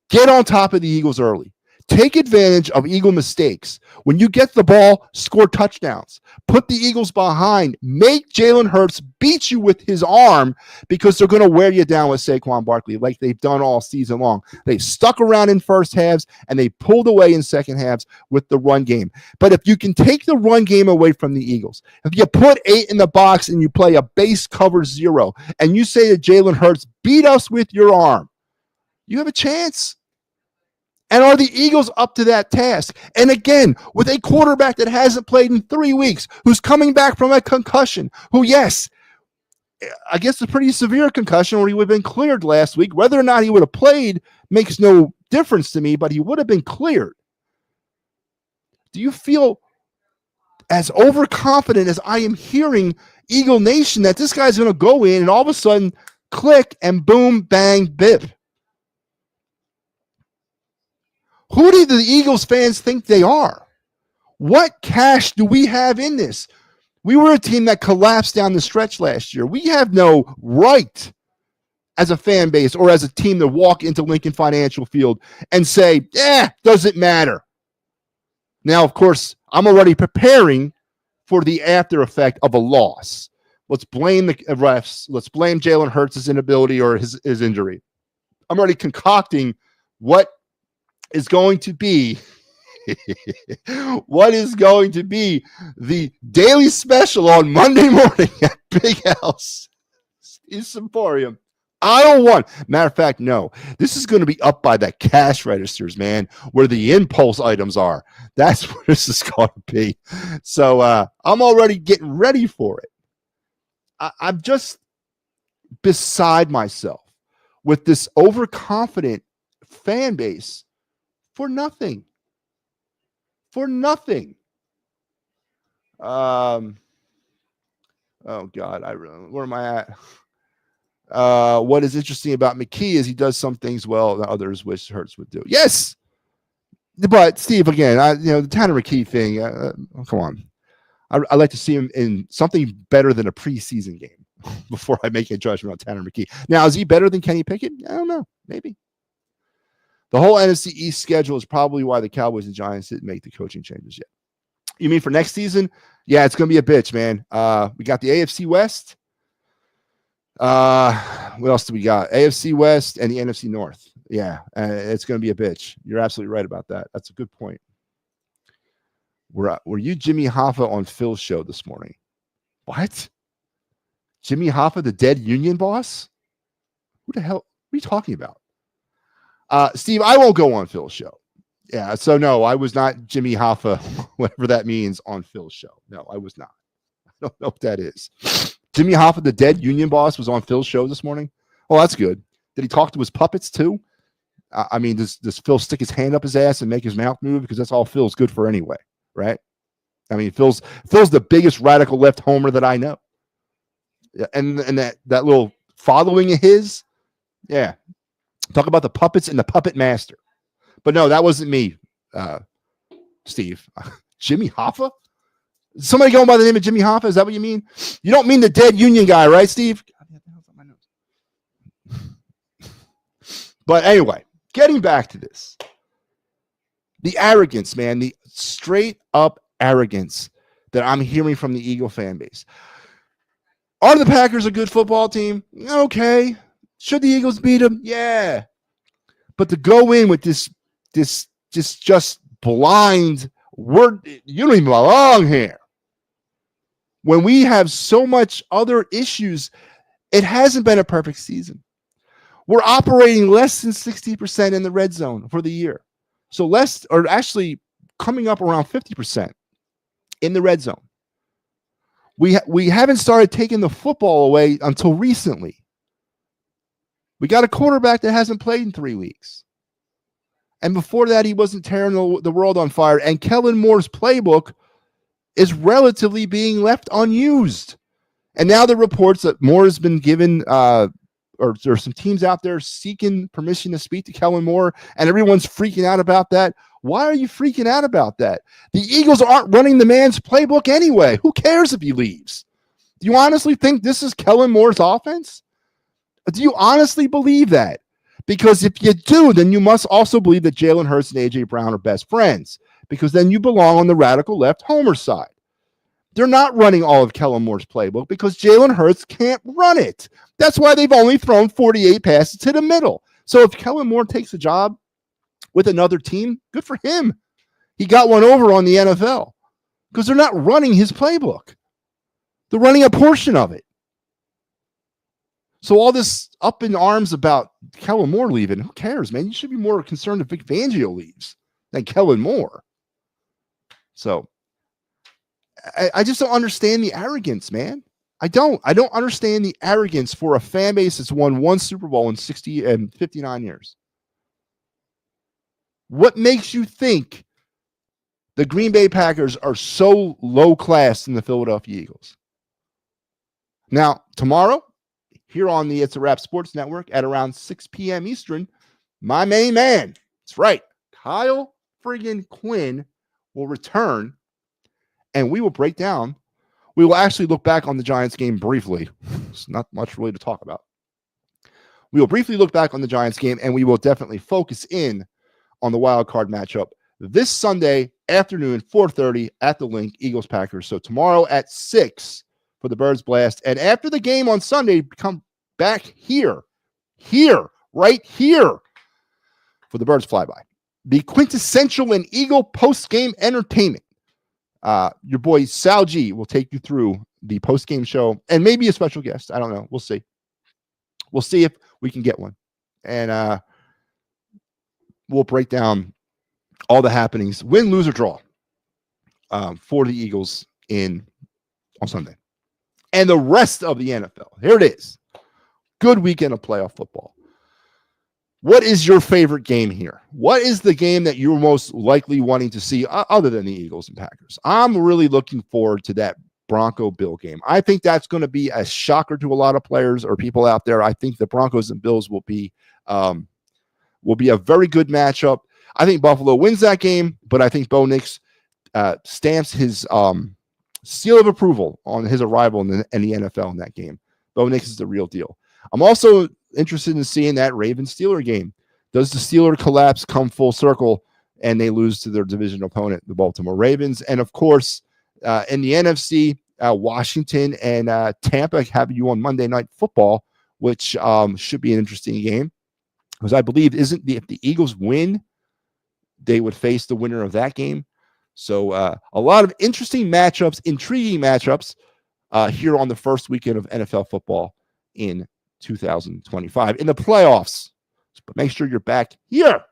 Get on top of the Eagles early. Take advantage of Eagle mistakes. When you get the ball, score touchdowns. Put the Eagles behind. Make Jalen Hurts beat you with his arm because they're going to wear you down with Saquon Barkley like they've done all season long. They've stuck around in first halves and they pulled away in second halves with the run game. But if you can take the run game away from the Eagles, if you put 8 in the box and you play a base cover 0 and you say to Jalen Hurts, beat us with your arm, you have a chance. And are the Eagles up to that task? And again, with a quarterback that hasn't played in 3 weeks, who's coming back from a concussion, who, yes, I guess a pretty severe concussion where he would have been cleared last week. Whether or not he would have played makes no difference to me, but he would have been cleared. Do you feel as overconfident as I am hearing Eagle Nation that this guy's going to go in and all of a sudden click and boom, bang, bip? Who do the Eagles fans think they are? What cash do we have in this? We were a team that collapsed down the stretch last year. We have no right as a fan base or as a team to walk into Lincoln Financial Field and say, doesn't matter. Now, of course, I'm already preparing for the after effect of a loss. Let's blame the refs. Let's blame Jalen Hurts' inability or his injury. I'm already concocting what is going to be the daily special on Monday morning at Big House East Emporium. Aisle 1. Matter of fact, no. This is going to be up by the cash registers, man, where the impulse items are. That's where this is going to be. So I'm already getting ready for it. I'm just beside myself with this overconfident fan base. For nothing. Oh God, where am I at? What is interesting about McKee is he does some things well that others wish Hurts would do. Yes, but Steve, again, the Tanner McKee thing. Come on, I like to see him in something better than a preseason game before I make a judgment on Tanner McKee. Now, is he better than Kenny Pickett? I don't know, maybe. The whole NFC East schedule is probably why the Cowboys and Giants didn't make the coaching changes yet. You mean for next season? Yeah, it's going to be a bitch, man. We got the AFC West. What else do we got? AFC West and the NFC North. Yeah, it's going to be a bitch. You're absolutely right about that. That's a good point. Were you Jimmy Hoffa on Phil's show this morning? What? Jimmy Hoffa, the dead union boss? Who the hell are you talking about? Steve, I won't go on Phil's show. Yeah, so no, I was not Jimmy Hoffa, whatever that means, on Phil's show. No, I was not. I don't know what that is. Jimmy Hoffa, the dead union boss, was on Phil's show this morning. Oh, that's good. Did he talk to his puppets too? I mean, does Phil stick his hand up his ass and make his mouth move? Because that's all Phil's good for anyway, right? I mean, Phil's the biggest radical left homer that I know. Yeah, and that little following of his, yeah. Talk about the puppets and the puppet master. But no, that wasn't me, Steve. Jimmy Hoffa? Somebody going by the name of Jimmy Hoffa? Is that what you mean? You don't mean the dead Union guy, right, Steve? But anyway, getting back to this. The arrogance, man, the straight up arrogance that I'm hearing from the Eagle fan base. Are the Packers a good football team? Okay. Should the Eagles beat them? Yeah. But to go in with this just blind word, you don't even belong here. When we have so much other issues, it hasn't been a perfect season. We're operating less than 60% in the red zone for the year. So less, or actually coming up around 50% in the red zone. We haven't started taking the football away until recently. We got a quarterback that hasn't played in 3 weeks. And before that, he wasn't tearing the world on fire. And Kellen Moore's playbook is relatively being left unused. And now the reports that Moore has been given, or there's some teams out there seeking permission to speak to Kellen Moore, and everyone's freaking out about that. Why are you freaking out about that? The Eagles aren't running the man's playbook anyway. Who cares if he leaves? Do you honestly think this is Kellen Moore's offense? Do you honestly believe that? Because if you do, then you must also believe that Jalen Hurts and A.J. Brown are best friends, because then you belong on the radical left homer side. They're not running all of Kellen Moore's playbook because Jalen Hurts can't run it. That's why they've only thrown 48 passes to the middle. So if Kellen Moore takes a job with another team, good for him. He got one over on the NFL because they're not running his playbook. They're running a portion of it. So all this up in arms about Kellen Moore leaving, who cares, man? You should be more concerned if Vic Fangio leaves than Kellen Moore. So I just don't understand the arrogance, man. I don't understand the arrogance for a fan base that's won one Super Bowl in 60 and 59 years. What makes you think the Green Bay Packers are so low class in the Philadelphia Eagles? Now, tomorrow, here on the It's a Wrap Sports Network at around 6 p.m. Eastern, my main man, that's right, Kyle friggin' Quinn will return, and we will break down. We will actually look back on the Giants game briefly. It's not much really to talk about. We will briefly look back on the Giants game, and we will definitely focus in on the wild card matchup this Sunday afternoon, 4:30 at the Link, Eagles-Packers. So tomorrow at 6 for the Birds Blast. And after the game on Sunday, come back right here for the Birds Flyby. The quintessential and Eagle post-game entertainment. Your boy Sal G will take you through the post-game show and maybe a special guest. I don't know. We'll see. We'll see if we can get one. And we'll break down all the happenings, win, lose, or draw for the Eagles on Sunday. And the rest of the NFL. Here it is. Good weekend of playoff football. What is your favorite game here? What is the game that you're most likely wanting to see other than the Eagles and Packers? I'm really looking forward to that Bronco-Bill game. I think that's going to be a shocker to a lot of players or people out there. I think the Broncos and Bills will be a very good matchup. I think Buffalo wins that game, but I think Bo Nix stamps his seal of approval on his arrival in the NFL in that game. Bo Nix is the real deal. I'm also interested in seeing that Ravens-Steeler game. Does the Steeler collapse come full circle and they lose to their division opponent, the Baltimore Ravens? And of course, in the NFC, Washington and Tampa have you on Monday Night Football, which should be an interesting game. Because I believe if the Eagles win, they would face the winner of that game. So a lot of interesting matchups, intriguing matchups here on the first weekend of NFL football in 2025 in the playoffs. But make sure you're back here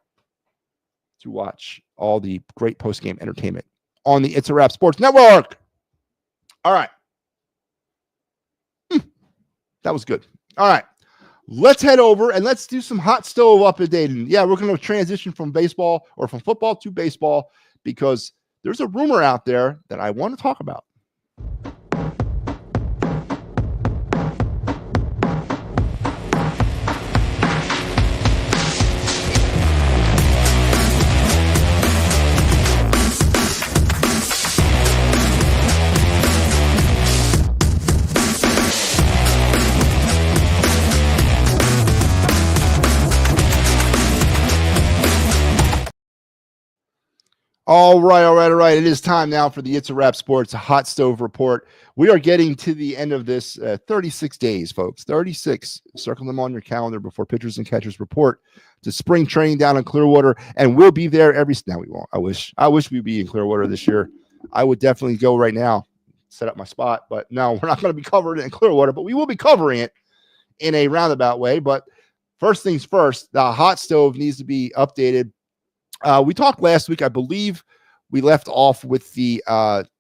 to watch all the great post-game entertainment on the It's a Wrap Sports Network. All right. That was good. All right. Let's head over and let's do some hot stove updating. Yeah, we're going to transition from baseball or from football to baseball because there's a rumor out there that I want to talk about. All right. It is time now for the It's a Wrap Sports Hot Stove Report. We are getting to the end of this 36 days, folks. 36. Circle them on your calendar before pitchers and catchers report to spring training down in Clearwater, and we'll be there every. Now we won't. I wish we'd be in Clearwater this year. I would definitely go right now, set up my spot. But no, we're not going to be covering it in Clearwater, but we will be covering it in a roundabout way. But first things first, the hot stove needs to be updated. We talked last week, I believe we left off with the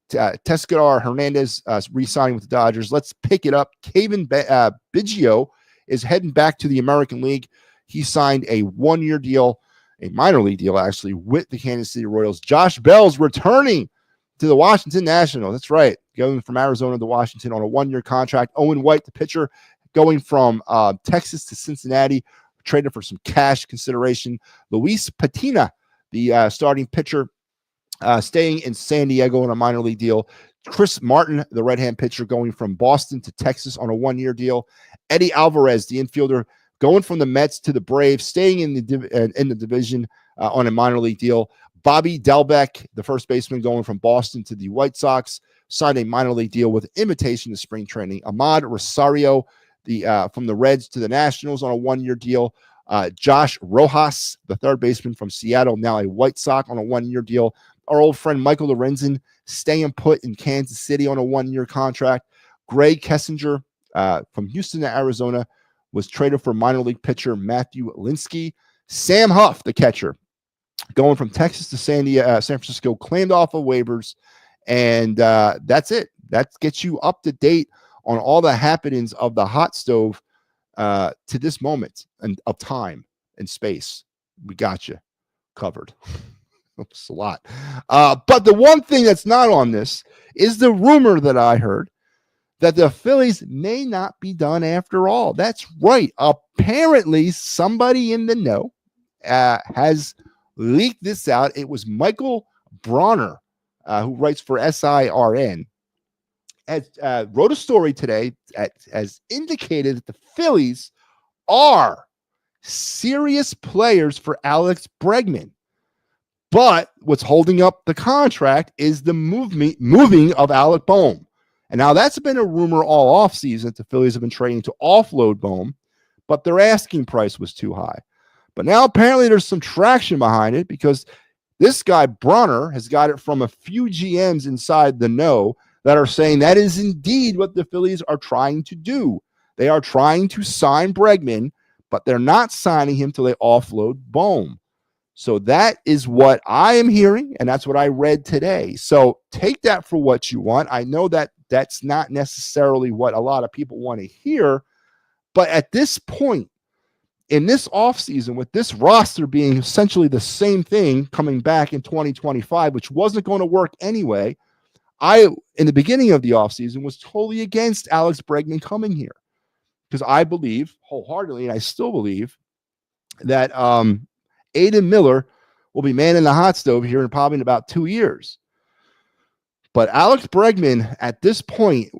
Teoscar Hernandez re-signing with the Dodgers. Let's pick it up. Kevin Biggio is heading back to the American League. He signed a one-year deal, a minor league deal actually, with the Kansas City Royals. Josh Bell's returning to the Washington Nationals. That's right, going from Arizona to Washington on a one-year contract. Owen White, the pitcher, going from Texas to Cincinnati, traded for some cash consideration. Luis Patina, the starting pitcher, staying in San Diego on a minor league deal. Chris Martin, the right-hand pitcher, going from Boston to Texas on a one-year deal. Eddie Alvarez, the infielder, going from the Mets to the Braves, staying in the division on a minor league deal. Bobby Dalbec, the first baseman, going from Boston to the White Sox, signed a minor league deal with invitation to spring training. Ahmad Rosario, from the Reds to the Nationals on a one-year deal. Josh Rojas, the third baseman from Seattle, now a White Sox on a one-year deal. Our old friend Michael Lorenzen staying put in Kansas City on a one-year contract. Greg Kessinger from Houston to Arizona was traded for minor league pitcher Matthew Linsky. Sam Huff, the catcher, going from Texas to San Francisco, claimed off of waivers. And that's it. That gets you up to date on all the happenings of the hot stove to this moment of time and space. We got you covered. It's a lot. But the one thing that's not on this is the rumor that I heard that the Phillies may not be done after all. That's right. Apparently, somebody in the know has leaked this out. It was Michael Bronner, who writes for SIRN, wrote a story today as indicated that the Phillies are serious players for Alex Bregman. But what's holding up the contract is the moving of Alec Bohm. And now that's been a rumor all offseason. The Phillies have been trying to offload Bohm, but their asking price was too high. But now apparently there's some traction behind it because this guy, Bronner, has got it from a few GMs inside the know that are saying that is indeed what the Phillies are trying to do. They are trying to sign Bregman, but they're not signing him till they offload Bohm. So that is what I am hearing, and that's what I read today. So take that for what you want. I know that that's not necessarily what a lot of people want to hear, but at this point, in this offseason, with this roster being essentially the same thing coming back in 2025, which wasn't going to work anyway, I, in the beginning of the offseason, was totally against Alex Bregman coming here because I believe wholeheartedly, and I still believe, that Aiden Miller will be manning the hot stove here in probably in about 2 years. But Alex Bregman, at this point,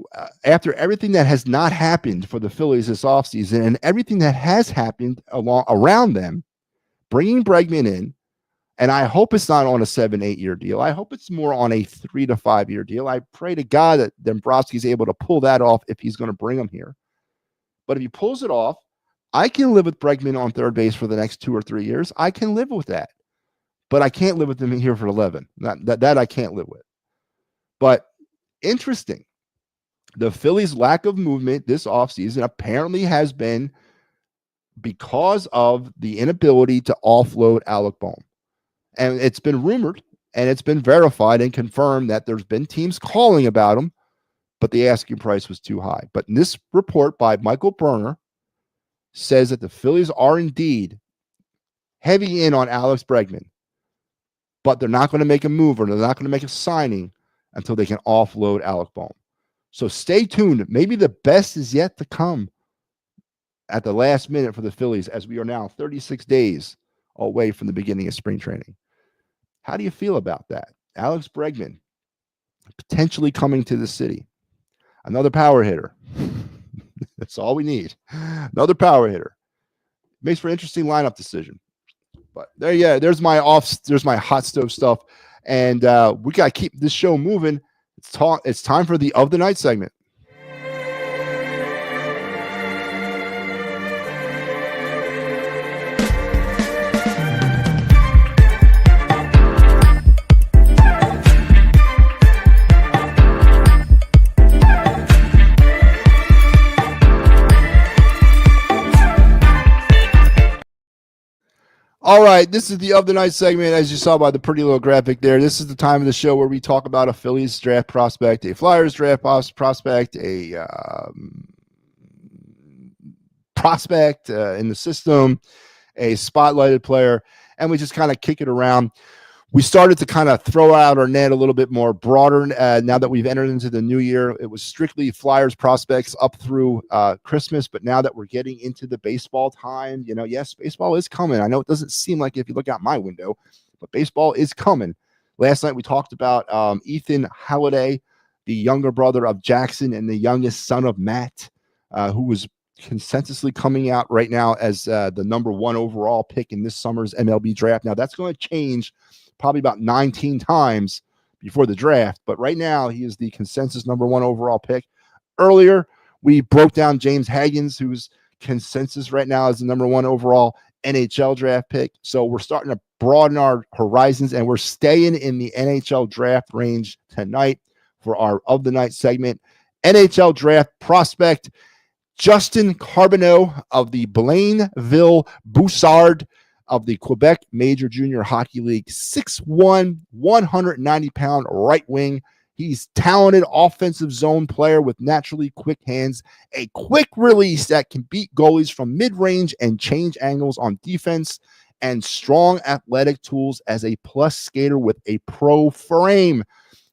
after everything that has not happened for the Phillies this offseason and everything that has happened around them, bringing Bregman in, and I hope it's not on a 7-8 year deal. I hope it's more on a 3 to 5 year deal. I pray to God that Dombrowski is able to pull that off if he's going to bring him here. But if he pulls it off, I can live with Bregman on third base for the next 2 or 3 years. I can live with that. But I can't live with him here for 11. That I can't live with. But interesting. The Phillies' lack of movement this offseason apparently has been because of the inability to offload Alec Bohm. And it's been rumored and it's been verified and confirmed that there's been teams calling about him, but the asking price was too high. But in this report by Michael Bronner says that the Phillies are indeed heavy in on Alex Bregman, but they're not going to make a move or they're not going to make a signing until they can offload Alec Bohm. So stay tuned. Maybe the best is yet to come at the last minute for the Phillies as we are now 36 days away from the beginning of spring training. How do you feel about that? Alex Bregman potentially coming to the city. Another power hitter. That's all we need. Another power hitter. Makes for an interesting lineup decision. But there's my hot stove stuff. And we got to keep this show moving. It's time for the Of the Night segment. All right, this is the Of the Night segment, as you saw by the pretty little graphic there. This is the time of the show where we talk about a Phillies draft prospect, a Flyers draft prospect, a prospect in the system, a spotlighted player, and we just kind of kick it around. We started to kind of throw out our net a little bit more broader now that we've entered into the new year. It was strictly Flyers prospects up through Christmas, but now that we're getting into the baseball time, yes, baseball is coming. I know it doesn't seem like it if you look out my window, but baseball is coming. Last night we talked about Ethan Halliday, the younger brother of Jackson and the youngest son of Matt, who was consensusly coming out right now as the number 1 overall pick in this summer's MLB draft. Now that's going to change probably about 19 times before the draft, but right now he is the consensus number 1 overall pick. Earlier, we broke down James Haggins, who's consensus right now as the number 1 overall NHL draft pick. So we're starting to broaden our horizons, and we're staying in the NHL draft range tonight for our Of the Night segment. NHL draft prospect Justin Carbonneau of the Blainville Boussard of the Quebec Major Junior Hockey League, 6'1", 190-pound right wing. He's talented offensive zone player with naturally quick hands, a quick release that can beat goalies from mid-range and change angles on defense, and strong athletic tools as a plus skater with a pro frame.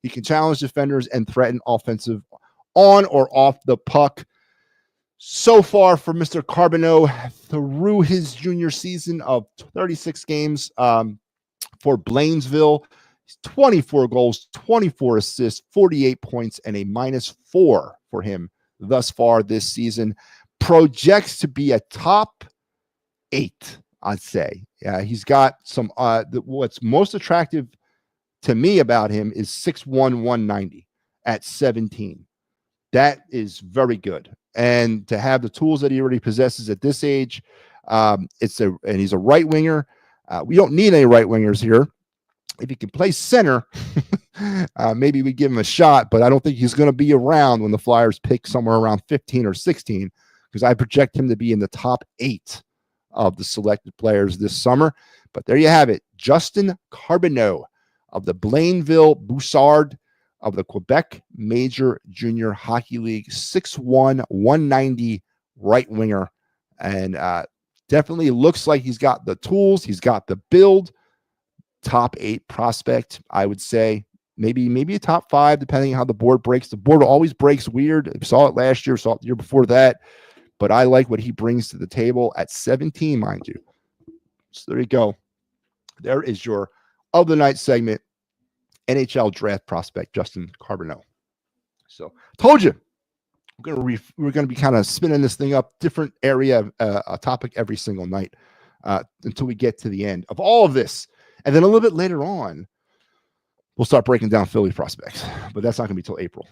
He can challenge defenders and threaten offensive on or off the puck. So far for Mr. Carbonneau through his junior season of 36 games for Blainville, 24 goals, 24 assists, 48 points, and a -4 for him thus far this season. Projects to be a top 8, I'd say. Yeah, he's got some. What's most attractive to me about him is 6'1", 190 at 17. That is very good. And to have the tools that he already possesses at this age, and he's a right winger. We don't need any right wingers here. If he can play center, maybe we give him a shot, but I don't think he's going to be around when the Flyers pick somewhere around 15 or 16, because I project him to be in the top 8 of the selected players this summer. But there you have it. Justin Carbonneau of the Blainville Boussard of the Quebec Major Junior Hockey League, 6'1", 190 right winger. And definitely looks like he's got the tools. He's got the build. Top 8 prospect, I would say. Maybe a top 5, depending on how the board breaks. The board always breaks weird. We saw it last year, saw it the year before that. But I like what he brings to the table at 17, mind you. So there you go. There is your Of the Night segment. NHL draft prospect Justin Carbonneau. So told you we're gonna be kind of spinning this thing up, different area, a topic every single night until we get to the end of all of this, and then a little bit later on we'll start breaking down Philly prospects, but that's not gonna be till April.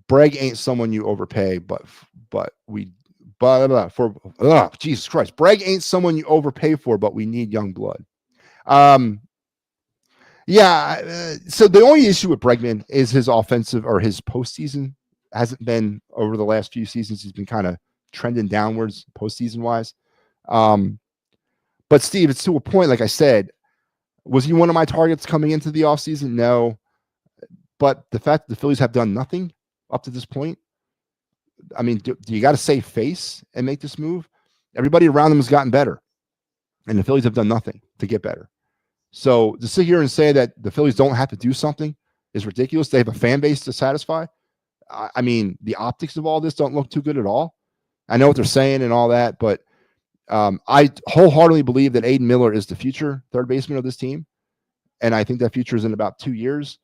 Breg ain't someone you overpay, Jesus Christ, Breg ain't someone you overpay for, but we need young blood. So the only issue with Bregman is his offensive or his postseason hasn't been over the last few seasons. He's been kind of trending downwards postseason wise. But Steve, it's to a point, like I said, was he one of my targets coming into the offseason? No. But the fact that the Phillies have done nothing up to this point, I mean, do you got to save face and make this move? Everybody around them has gotten better, and the Phillies have done nothing to get better. So to sit here and say that the Phillies don't have to do something is ridiculous. They have a fan base to satisfy. I mean, the optics of all this don't look too good at all. I know what they're saying and all that, but I wholeheartedly believe that Aiden Miller is the future third baseman of this team. And I think that future is in about 2 years.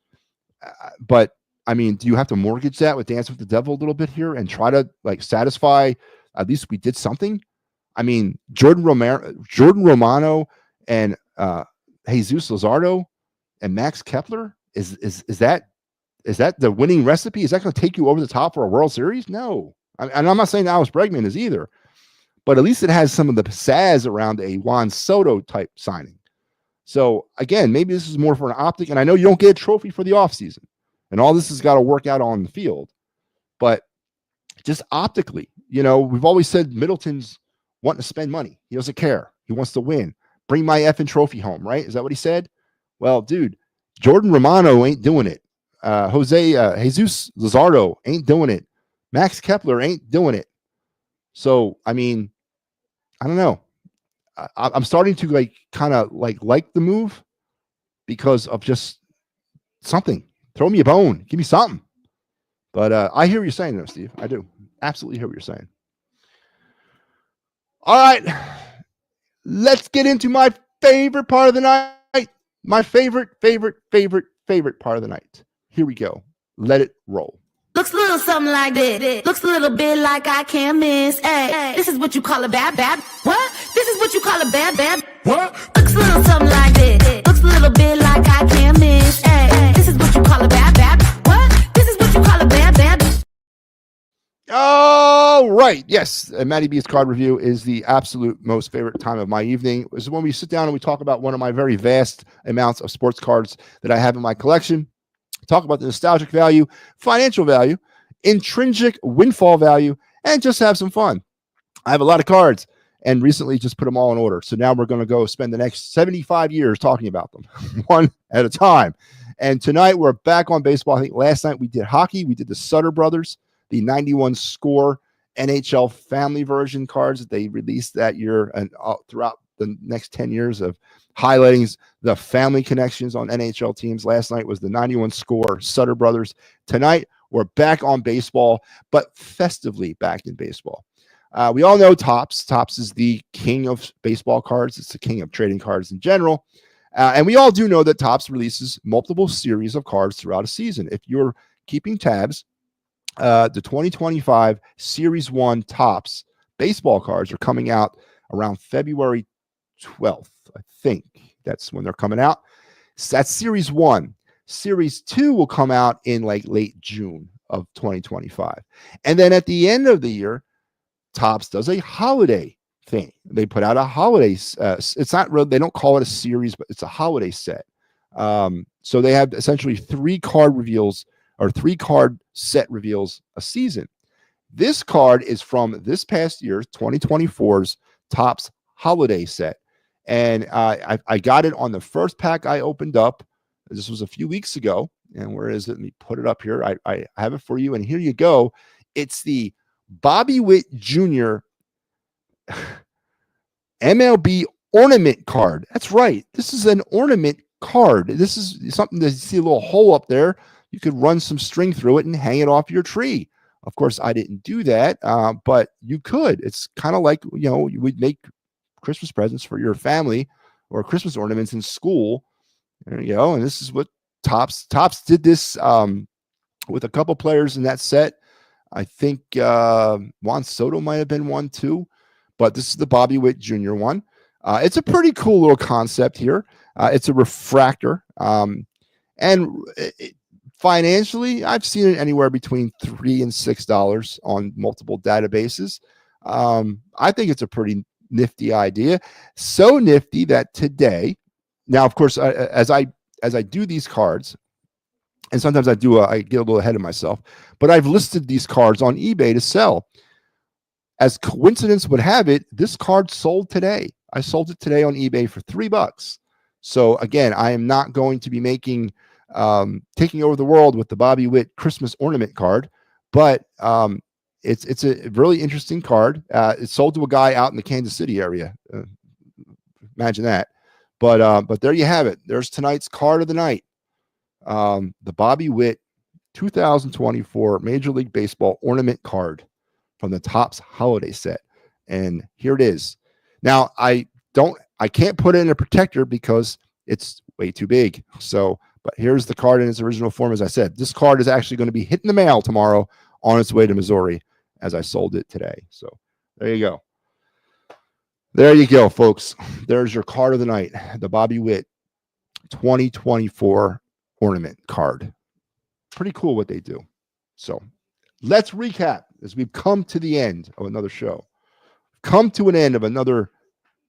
But I mean, do you have to mortgage that with Dance with the Devil a little bit here and try to like satisfy, at least we did something? I mean, Jordan Romano and Jesus Luzardo and Max Kepler? Is that the winning recipe? Is that going to take you over the top for a World Series? No. And I'm not saying Alex Bregman is either, but at least it has some of the pizzazz around a Juan Soto type signing. So again, maybe this is more for an optic, and I know you don't get a trophy for the offseason, and all this has got to work out on the field, but just optically, we've always said Middleton's wanting to spend money. He doesn't care. He wants to win. Bring my effing trophy home, right? Is that what he said? Well, dude, Jordan Romano ain't doing it. Jesus Luzardo ain't doing it. Max Kepler ain't doing it. So, I mean, I don't know. I'm starting to kind of like the move because of just something. Throw me a bone. Give me something. But I hear what you're saying, though, Steve. I do. Absolutely hear what you're saying. All right. Let's get into my favorite part of the night. My favorite part of the night. Here we go. Let it roll. Looks a little something like this. Looks a little bit like I can't miss. Hey, this is what you call a bad. What? This is what you call a bad. What? Looks a little something like this. Looks a little bit like I can't miss. Hey, this is what you call a bad. What? This is what you call a bad. All right. Yes. MattyB's card review is the absolute most favorite time of my evening. This is when we sit down and we talk about one of my very vast amounts of sports cards that I have in my collection. Talk about the nostalgic value, financial value, intrinsic windfall value, and just have some fun. I have a lot of cards and recently just put them all in order. So now we're going to go spend the next 75 years talking about them one at a time. And tonight we're back on baseball. I think last night we did hockey. We did the Sutter brothers, the 91 score NHL family version cards that they released that year and throughout the next 10 years of highlighting the family connections on NHL teams. Last night was the 91 score Sutter brothers. Tonight, we're back on baseball, but festively back in baseball. We all know Topps. Topps is the king of baseball cards. It's the king of trading cards in general. And we all do know that Topps releases multiple series of cards throughout a season. If you're keeping tabs, the 2025 Series 1 Topps baseball cards are coming out around February 12th. I think that's when they're coming out. So that's Series 1. Series 2 will come out in late June of 2025. And then at the end of the year, Topps does a holiday thing. They put out a holiday. It's not really, they don't call it a series, but it's a holiday set. So they have essentially 3 card reveals or 3 card set reveals a season. This card is from this past year, 2024's Topps holiday set. And I got it on the first pack I opened up. This was a few weeks ago. And where is it? Let me put it up here. I have it for you. And here you go. It's the Bobby Witt Jr. MLB ornament card. That's right. This is an ornament card. This is something that you see a little hole up there. You could run some string through it and hang it off your tree. Of course, I didn't do that, but you could. It's kind of like, you would make Christmas presents for your family or Christmas ornaments in school. There you go. And this is what Topps did this with a couple players in that set. I think Juan Soto might have been one too, but this is the Bobby Witt Jr. one. It's a pretty cool little concept here. It's a refractor. Financially, I've seen it anywhere between $3 and $6 on multiple databases. I think it's a pretty nifty idea. So nifty that today, now, of course, as I do these cards, and sometimes I get a little ahead of myself, but I've listed these cards on eBay to sell. As coincidence would have it, this card sold today. I sold it today on eBay for $3. So again, I am not going to be taking over the world with the Bobby Witt Christmas ornament card, but it's a really interesting card. It's sold to a guy out in the Kansas City area. Imagine that. But there you have it. There's tonight's card of the night. The Bobby Witt 2024 Major League Baseball ornament card from the Topps holiday set. And here it is. Now, I can't put it in a protector because it's way too big. So, but here's the card in its original form. As I said, this card is actually going to be hitting the mail tomorrow on its way to Missouri as I sold it today. So there you go. There you go, folks. There's your card of the night, the Bobby Witt 2024 ornament card. Pretty cool what they do. So let's recap as we've come to the end of another show, come to an end of another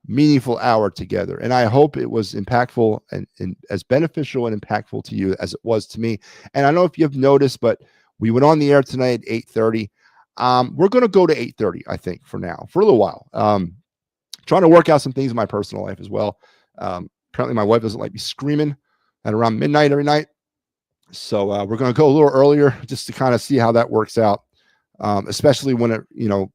meaningful hour together. And I hope it was impactful and as beneficial and impactful to you as it was to me. And I don't know if you've noticed, but we went on the air tonight at 8:30. We're going to go to 8:30, I think, for now, for a little while. Trying to work out some things in my personal life as well. Apparently my wife doesn't like me screaming at around midnight every night. So we're going to go a little earlier just to kind of see how that works out, especially when it,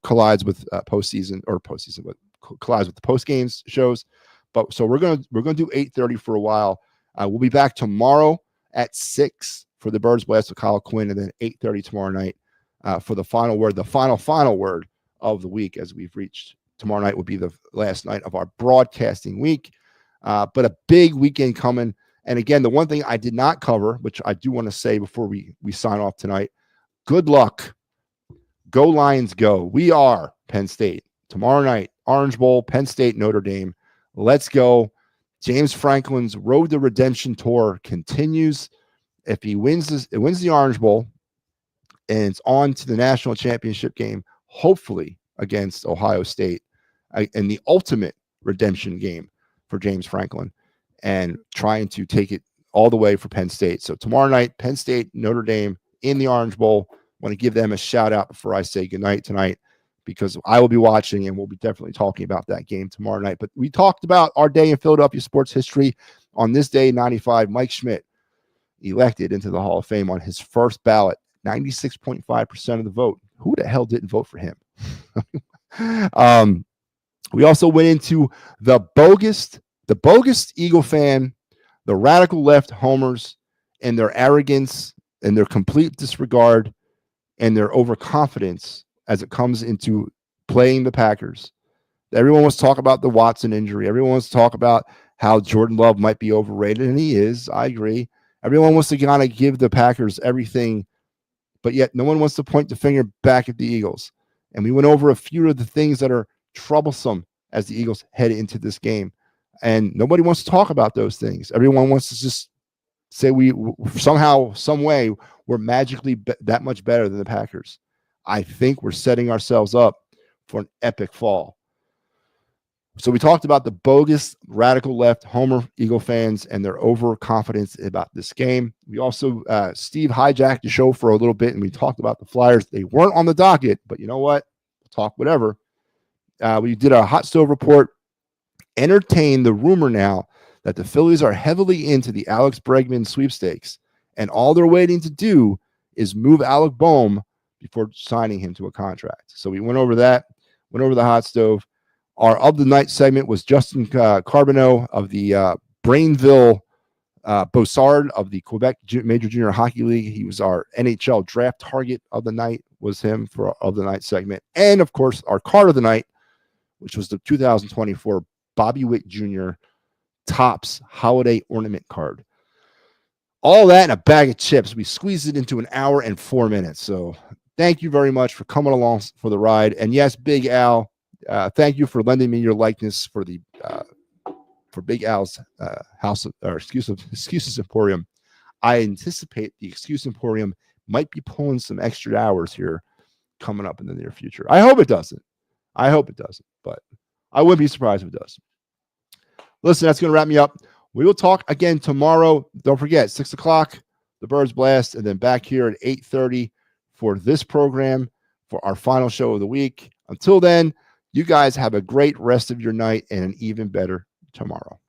collides with postseason, but collides with the post games shows. But so we're going to do 8:30 for a while. We'll be back tomorrow at 6 for the Birds Blast with Kyle Quinn, and then 8:30 tomorrow night for the final word, the final word of the week, as we've reached. Tomorrow night will be the last night of our broadcasting week, but a big weekend coming. And again, the one thing I did not cover, which I do want to say before we sign off tonight, good luck. Go Lions, go. We are Penn State. Tomorrow night, Orange Bowl, Penn State, Notre Dame. Let's go. James Franklin's Road to Redemption tour continues. If he wins the Orange Bowl, and it's on to the national championship game, hopefully against Ohio State, in the ultimate redemption game for James Franklin, and trying to take it all the way for Penn State. So tomorrow night, Penn State, Notre Dame in the Orange Bowl. Want to give them a shout out before I say goodnight tonight, because I will be watching and we'll be definitely talking about that game tomorrow night. But we talked about our day in Philadelphia sports history. On this day, 95, Mike Schmidt elected into the Hall of Fame on his first ballot, 96.5% of the vote. Who the hell didn't vote for him? We also went into the bogus Eagle fan, the radical left homers, and their arrogance and their complete disregard and their overconfidence as it comes into playing the Packers. Everyone wants to talk about the Watson injury. Everyone wants to talk about how Jordan Love might be overrated, and he is. I agree. Everyone wants to kind of give the Packers everything, but yet no one wants to point the finger back at the Eagles. And we went over a few of the things that are troublesome as the Eagles head into this game. And nobody wants to talk about those things. Everyone wants to just say we somehow, some way, we're magically that much better than the Packers. I think we're setting ourselves up for an epic fall. So we talked about the bogus radical left homer Eagle fans and their overconfidence about this game. We also, Steve hijacked the show for a little bit, and we talked about the Flyers. They weren't on the docket, but you know what? We'll talk whatever. We did a hot stove report, entertained the rumor now that the Phillies are heavily into the Alex Bregman sweepstakes, and all they're waiting to do is move Alec Boehm before signing him to a contract. So we went over that, went over the hot stove. Our Of the Night segment was Justin Carbonneau of the Brainville Bossard of the Quebec Major Junior Hockey League. He was our NHL draft target of the night, was him for our Of the Night segment. And, of course, our card of the night, which was the 2024 Bobby Witt Jr. Topps Holiday Ornament card. All that in a bag of chips. We squeezed it into an hour and 4 minutes. So thank you very much for coming along for the ride. And yes, Big Al, thank you for lending me your likeness for the for Big Al's Excuses Emporium. I anticipate the Excuse Emporium might be pulling some extra hours here coming up in the near future. I hope it doesn't. But I wouldn't be surprised if it does. Listen, that's going to wrap me up. We will talk again tomorrow. Don't forget, 6 o'clock, the Birds Blast, and then back here at 8:30 for this program for our final show of the week. Until then, you guys have a great rest of your night and an even better tomorrow.